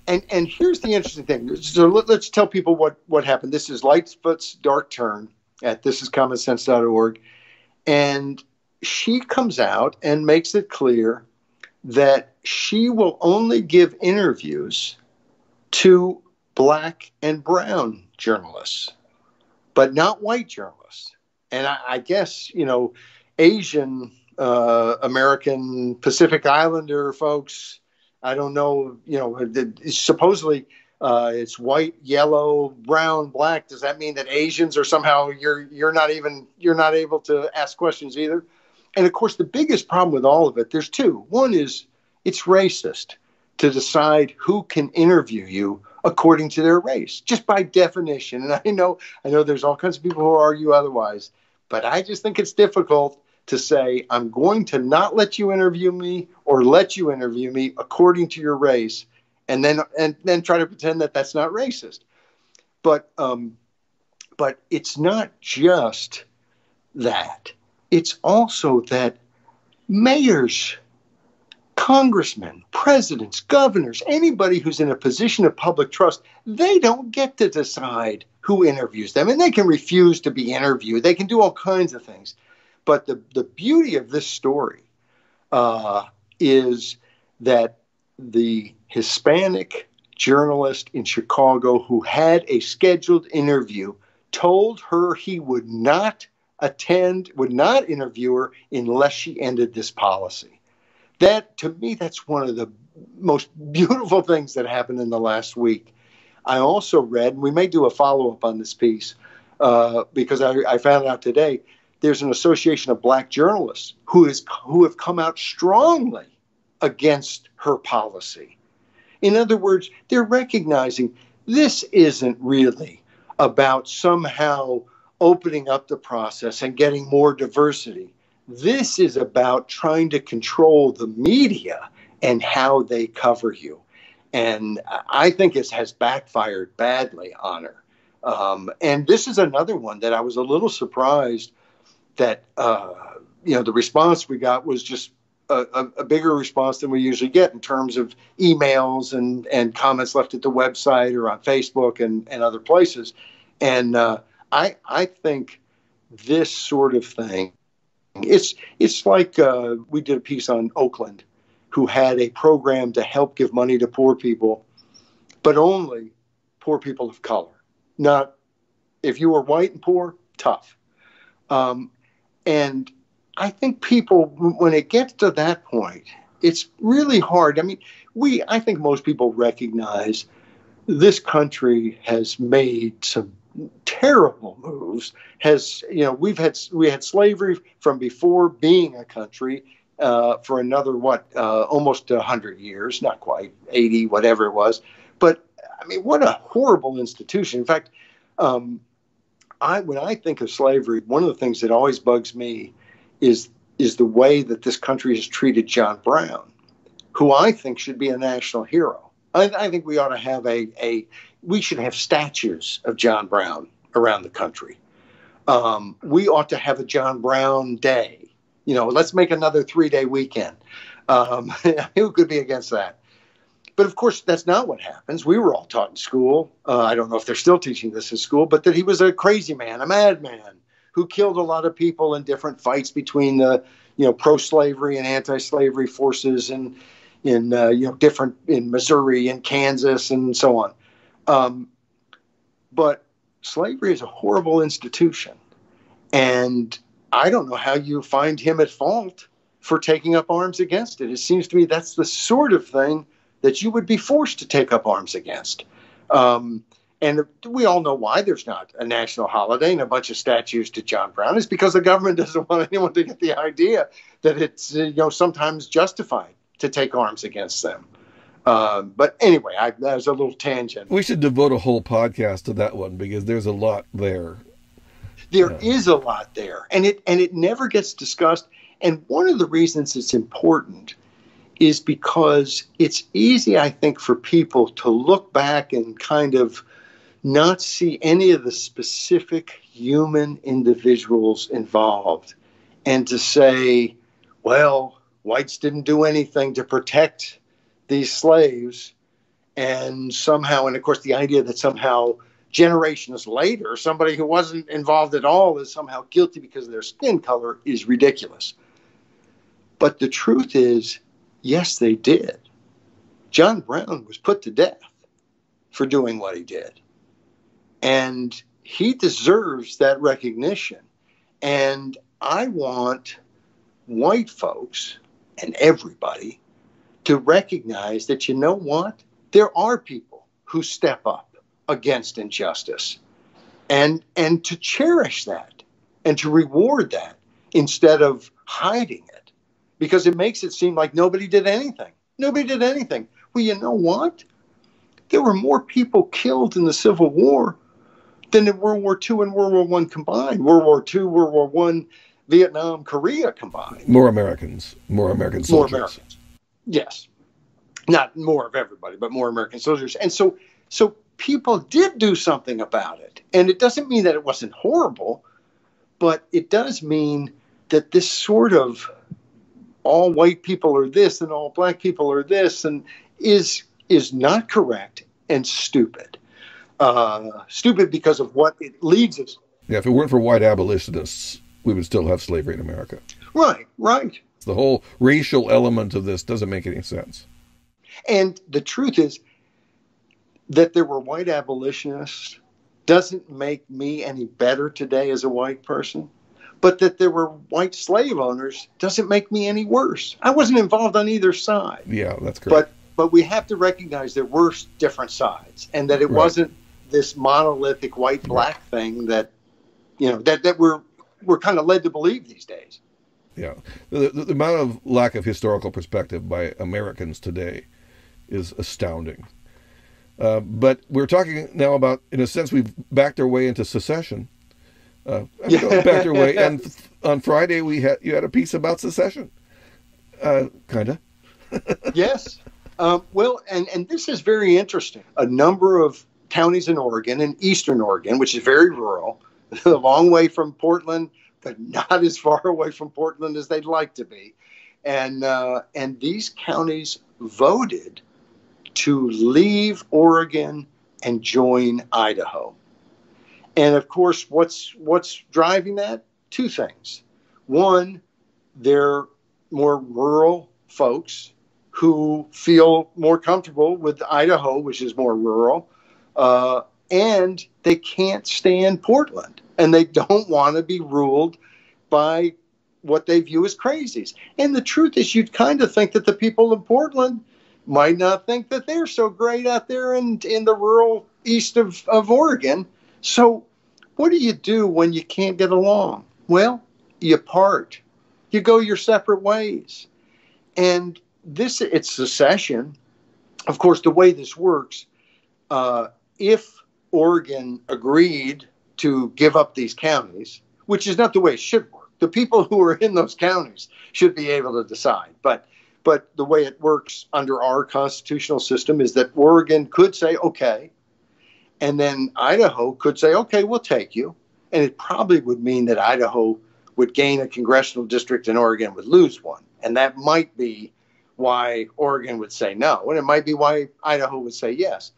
[SPEAKER 2] And here's the interesting thing. So let's tell people what happened. This is Lightfoot's Dark Turn at thisiscommonsense.org. And she comes out and makes it clear that she will only give interviews to black and brown journalists, but not white journalists. And I guess, Asian American Pacific Islander folks, I don't know, supposedly it's white, yellow, brown, black. Does that mean that Asians are somehow you're not able to ask questions either? And of course, the biggest problem with all of it, there's two. One is it's racist to decide who can interview you according to their race, just by definition. And I know there's all kinds of people who argue otherwise, but I just think it's difficult to say, I'm going to not let you interview me or let you interview me according to your race, and then try to pretend that that's not racist. But it's not just that. It's also that mayors, congressmen, presidents, governors, anybody who's in a position of public trust, they don't get to decide who interviews them. And they can refuse to be interviewed. They can do all kinds of things. But the beauty of this story is that the Hispanic journalist in Chicago who had a scheduled interview told her he would not interview her unless she ended this policy. That, to me, that's one of the most beautiful things that happened in the last week. I also read, and we may do a follow-up on this piece, because I found out today, there's an association of black journalists who have come out strongly against her policy. In other words, they're recognizing this isn't really about somehow opening up the process and getting more diversity. This is about trying to control the media and how they cover you. And I think it has backfired badly on her. And this is another one that I was a little surprised that, the response we got was just a bigger response than we usually get in terms of emails and comments left at the website or on Facebook and other places. And I think this sort of thing, it's like we did a piece on Oakland, who had a program to help give money to poor people, but only poor people of color. Not if you were white and poor, tough. And I think people, when it gets to that point, it's really hard. I mean, I think most people recognize this country has made some terrible moves. We had slavery from before being a country for another, almost 100 years, not quite 80, whatever it was. But I mean, what a horrible institution. In fact, when I think of slavery, one of the things that always bugs me is the way that this country has treated John Brown, who I think should be a national hero. I think we ought to have we should have statues of John Brown around the country. We ought to have a John Brown Day. Let's make another 3-day weekend. Who could be against that? But of course, that's not what happens. We were all taught in school. I don't know if they're still teaching this in school, but that he was a crazy man, a madman, who killed a lot of people in different fights between the, pro-slavery and anti-slavery forces in Missouri and Kansas and so on. But slavery is a horrible institution. And I don't know how you find him at fault for taking up arms against it. It seems to me that's the sort of thing that you would be forced to take up arms against. And we all know why there's not a national holiday and a bunch of statues to John Brown. It's because the government doesn't want anyone to get the idea that it's sometimes justified to take arms against them. But anyway, that was a little tangent.
[SPEAKER 1] We should devote a whole podcast to that one because there's a lot there.
[SPEAKER 2] There is a lot there, and it never gets discussed. And one of the reasons it's important is because it's easy, I think, for people to look back and kind of not see any of the specific human individuals involved and to say, well, whites didn't do anything to protect these slaves. And somehow, and of course, the idea that somehow generations later, somebody who wasn't involved at all is somehow guilty because of their skin color is ridiculous. But the truth is, yes, they did. John Brown was put to death for doing what he did. And he deserves that recognition. And I want white folks and everybody to recognize that, you know what? There are people who step up against injustice and to cherish that and to reward that instead of hiding it, because it makes it seem like nobody did anything. Nobody did anything. Well, you know what? There were more people killed in the Civil War than in World War II and World War I combined. World War II, World War I, Vietnam, Korea combined.
[SPEAKER 1] More American soldiers.
[SPEAKER 2] More Americans. Yes. Not more of everybody, but more American soldiers. And so people did do something about it. And it doesn't mean that it wasn't horrible, but it does mean that this sort of all white people are this and all black people are this and is not correct and stupid. Stupid because of what it leads us.
[SPEAKER 1] Yeah, if it weren't for white abolitionists, we would still have slavery in America.
[SPEAKER 2] Right.
[SPEAKER 1] The whole racial element of this doesn't make any sense.
[SPEAKER 2] And the truth is that there were white abolitionists doesn't make me any better today as a white person, but that there were white slave owners doesn't make me any worse. I wasn't involved on either side.
[SPEAKER 1] Yeah, that's correct.
[SPEAKER 2] But we have to recognize there were different sides and that it wasn't this monolithic white-black thing that, that we're kind of led to believe these days.
[SPEAKER 1] Yeah. The amount of lack of historical perspective by Americans today is astounding. But we're talking now about, in a sense, we've backed our way into secession. Backed our way. And on Friday, you had a piece about secession. Kind of. Yes.
[SPEAKER 2] Well, and this is very interesting. A number of counties in Oregon, in eastern Oregon, which is very rural, a long way from Portland, but not as far away from Portland as they'd like to be. And these counties voted to leave Oregon and join Idaho. And of course, what's driving that? Two things. One, they're more rural folks who feel more comfortable with Idaho, which is more rural, and they can't stand Portland, and they don't want to be ruled by what they view as crazies. And the truth is, you'd kind of think that the people in Portland might not think that they're so great out there in the rural east of Oregon. So what do you do when you can't get along? Well, you part. You go your separate ways. And it's secession. Of course, the way this works, if Oregon agreed to give up these counties, which is not the way it should work. The people who are in those counties should be able to decide. But the way it works under our constitutional system is that Oregon could say, okay, and then Idaho could say, okay, we'll take you. And it probably would mean that Idaho would gain a congressional district and Oregon would lose one. And that might be why Oregon would say no. And it might be why Idaho would say yes.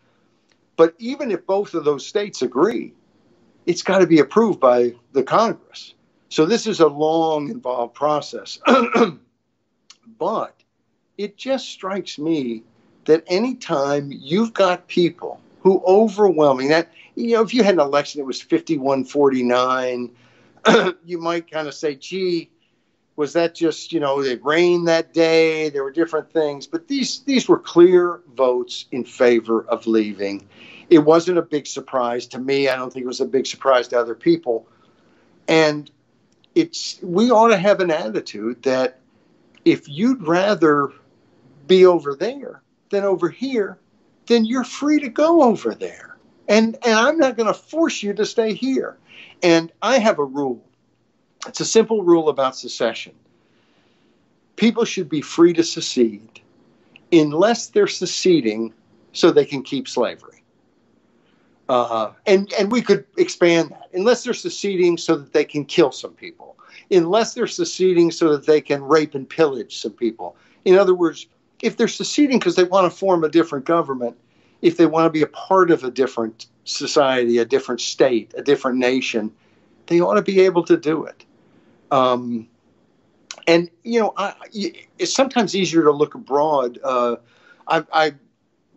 [SPEAKER 2] But even if both of those states agree, it's got to be approved by the Congress. So this is a long, involved process. But it just strikes me that anytime you've got people who overwhelming that, if you had an election that was 51-49, you might kind of say, gee, was that just, it rained that day, there were different things. But these were clear votes in favor of leaving. It wasn't a big surprise to me. I don't think it was a big surprise to other people. And we ought to have an attitude that if you'd rather be over there than over here, then you're free to go over there. And I'm not going to force you to stay here. And I have a rule. It's a simple rule about secession. people should be free to secede unless they're seceding so they can keep slavery. And we could expand that. Unless they're seceding so that they can kill some people. Unless they're seceding so that they can rape and pillage some people. In other words, if they're seceding because they want to form a different government, if they want to be a part of a different society, a different state, a different nation, they ought to be able to do it. And, you know, it's sometimes easier to look abroad.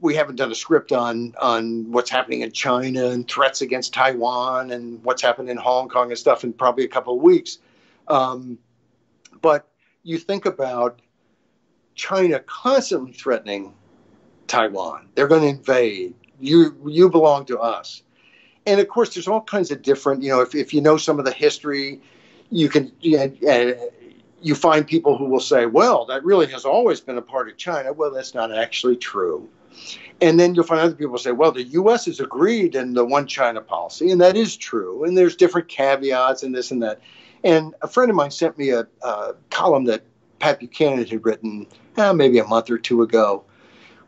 [SPEAKER 2] We haven't done a script on what's happening in China and threats against Taiwan and what's happened in Hong Kong and stuff in probably a couple of weeks. But you think about China constantly threatening Taiwan. They're going to invade. You belong to us. And, of course, there's all kinds of different, you know, if you know some of the history, you can you find people who will say, well, that really has always been a part of China. Well, that's not actually true. And then you'll find other people say, well, the U.S. has agreed in the one China policy, and that is true. And there's different caveats and this and that. And a friend of mine sent me a column that Pat Buchanan had written maybe a month or two ago,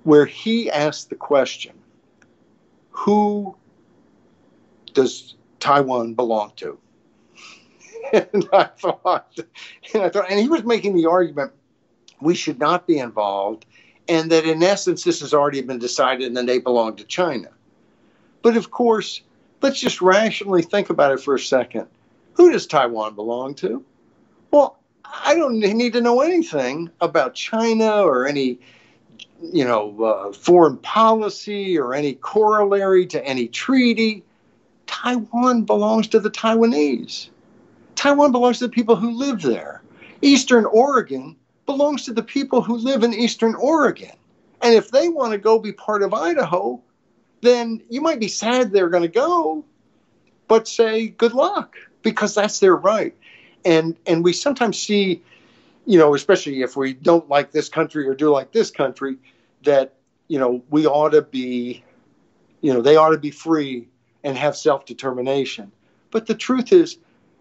[SPEAKER 2] where he asked the question, who does Taiwan belong to? And I thought, and he was making the argument, we should not be involved, and that in essence, this has already been decided and then they belong to China. But of course, let's just rationally think about it for a second. Who does Taiwan belong to? Well, I don't need to know anything about China or any, foreign policy or any corollary to any treaty. Taiwan belongs to the Taiwanese. Taiwan belongs to the people who live there. Eastern Oregon belongs to the people who live in Eastern Oregon. And if they want to go be part of Idaho, then you might be sad they're going to go, but say good luck, because that's their right. And we sometimes see, especially if we don't like this country or do like this country, that, we ought to be, they ought to be free and have self-determination. But the truth is,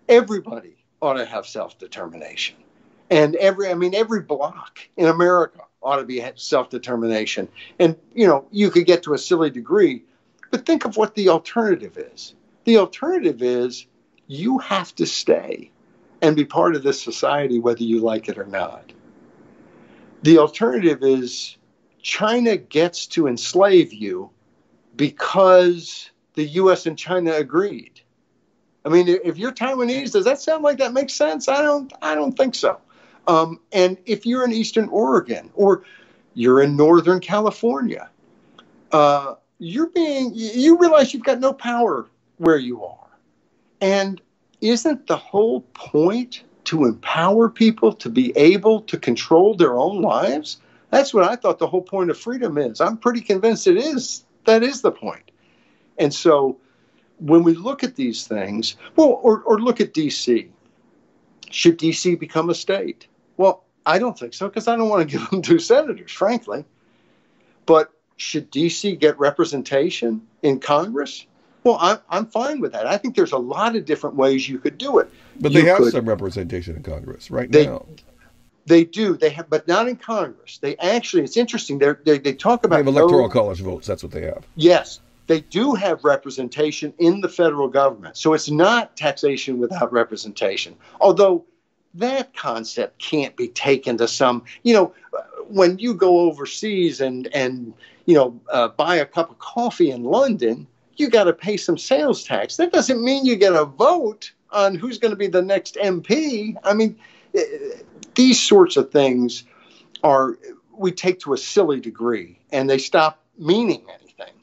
[SPEAKER 2] everybody ought to have self-determination. And every block in America ought to be self-determination. And, you could get to a silly degree, but think of what the alternative is. The alternative is you have to stay and be part of this society, whether you like it or not. The alternative is China gets to enslave you because the U.S. and China agreed. I mean, if you're Taiwanese, does that sound like that makes sense? I don't think so. And if you're in Eastern Oregon or you're in Northern California, you realize you've got no power where you are. And isn't the whole point to empower people to be able to control their own lives? That's what I thought the whole point of freedom is. I'm pretty convinced it is. That is the point. And so when we look at these things, or look at D.C., should D.C. become a state? Well, I don't think so, because I don't want to give them 2 senators, frankly. But should D.C. get representation in Congress? Well, I'm fine with that. I think there's a lot of different ways you could do it.
[SPEAKER 1] But they have some representation in Congress right now.
[SPEAKER 2] They do. They have, but not in Congress. They actually, it's interesting. They talk about
[SPEAKER 1] they have electoral college votes. That's what they have.
[SPEAKER 2] Yes. They do have representation in the federal government. So it's not taxation without representation. Although that concept can't be taken to some, when you go overseas and buy a cup of coffee in London, you got to pay some sales tax. That doesn't mean you get a vote on who's going to be the next MP. I mean, these sorts of things we take to a silly degree, and they stop meaning anything.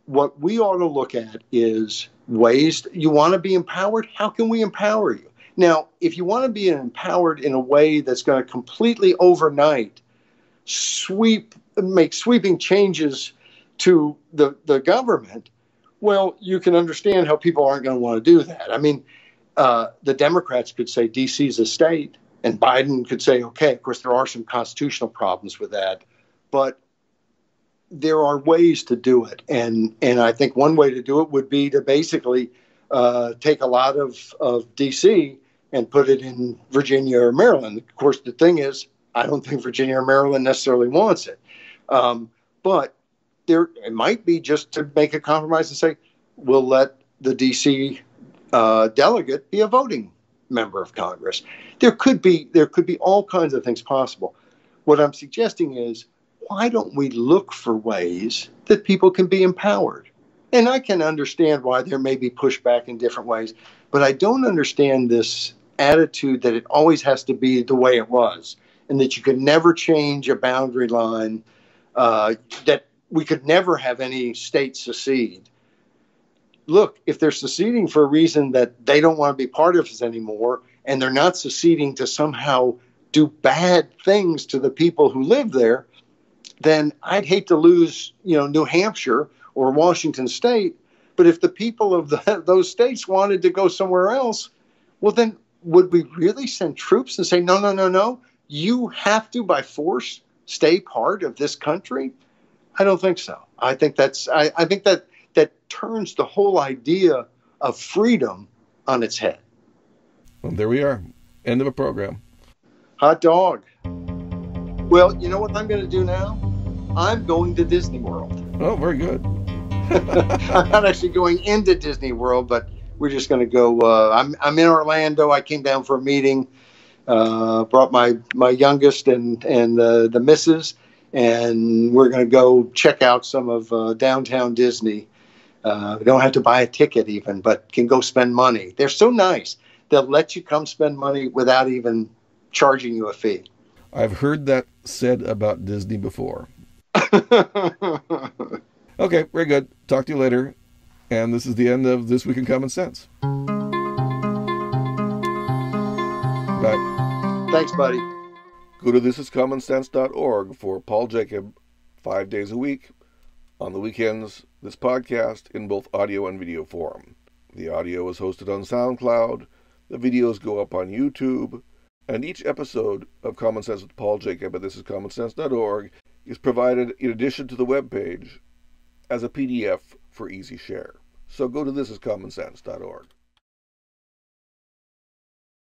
[SPEAKER 2] What we ought to look at is ways you want to be empowered. How can we empower you? Now, if you want to be empowered in a way that's going to completely overnight make sweeping changes to the government, well, you can understand how people aren't going to want to do that. I mean, the Democrats could say D.C. is a state, and Biden could say, okay, of course, there are some constitutional problems with that, but there are ways to do it. And I think one way to do it would be to basically take a lot of D.C. and put it in Virginia or Maryland. Of course, the thing is, I don't think Virginia or Maryland necessarily wants it. But it might be just to make a compromise and say, we'll let the D.C. Delegate be a voting member of Congress. There could be all kinds of things possible. What I'm suggesting is, why don't we look for ways that people can be empowered? And I can understand why there may be pushback in different ways, but I don't understand this attitude that it always has to be the way it was, and that you could never change a boundary line, that we could never have any state secede. Look, if they're seceding for a reason that they don't want to be part of us anymore, and they're not seceding to somehow do bad things to the people who live there, then I'd hate to lose, New Hampshire or Washington State. But if the people of those states wanted to go somewhere else, well, then would we really send troops and say, no, no, no, no, you have to, by force, stay part of this country? I don't think so. I think that turns the whole idea of freedom on its head.
[SPEAKER 1] Well, there we are. End of a program.
[SPEAKER 2] Hot dog. Well, you know what I'm going to do now? I'm going to Disney World.
[SPEAKER 1] Oh, very good.
[SPEAKER 2] I'm not actually going into Disney World, but we're just going to go. I'm in Orlando. I came down for a meeting, brought my youngest and the missus, and we're going to go check out some of downtown Disney. We don't have to buy a ticket even, but can go spend money. They're so nice. They'll let you come spend money without even charging you a fee.
[SPEAKER 1] I've heard that said about Disney before. Okay, very good. Talk to you later. And this is the end of This Week in Common Sense. Bye.
[SPEAKER 2] Thanks, buddy.
[SPEAKER 1] Go to thisiscommonsense.org for Paul Jacob 5 days a week. On the weekends, this podcast in both audio and video form. The audio is hosted on SoundCloud. The videos go up on YouTube. And each episode of Common Sense with Paul Jacob at thisiscommonsense.org is provided, in addition to the webpage, as a PDF for easy share. So go to thisiscommonsense.org.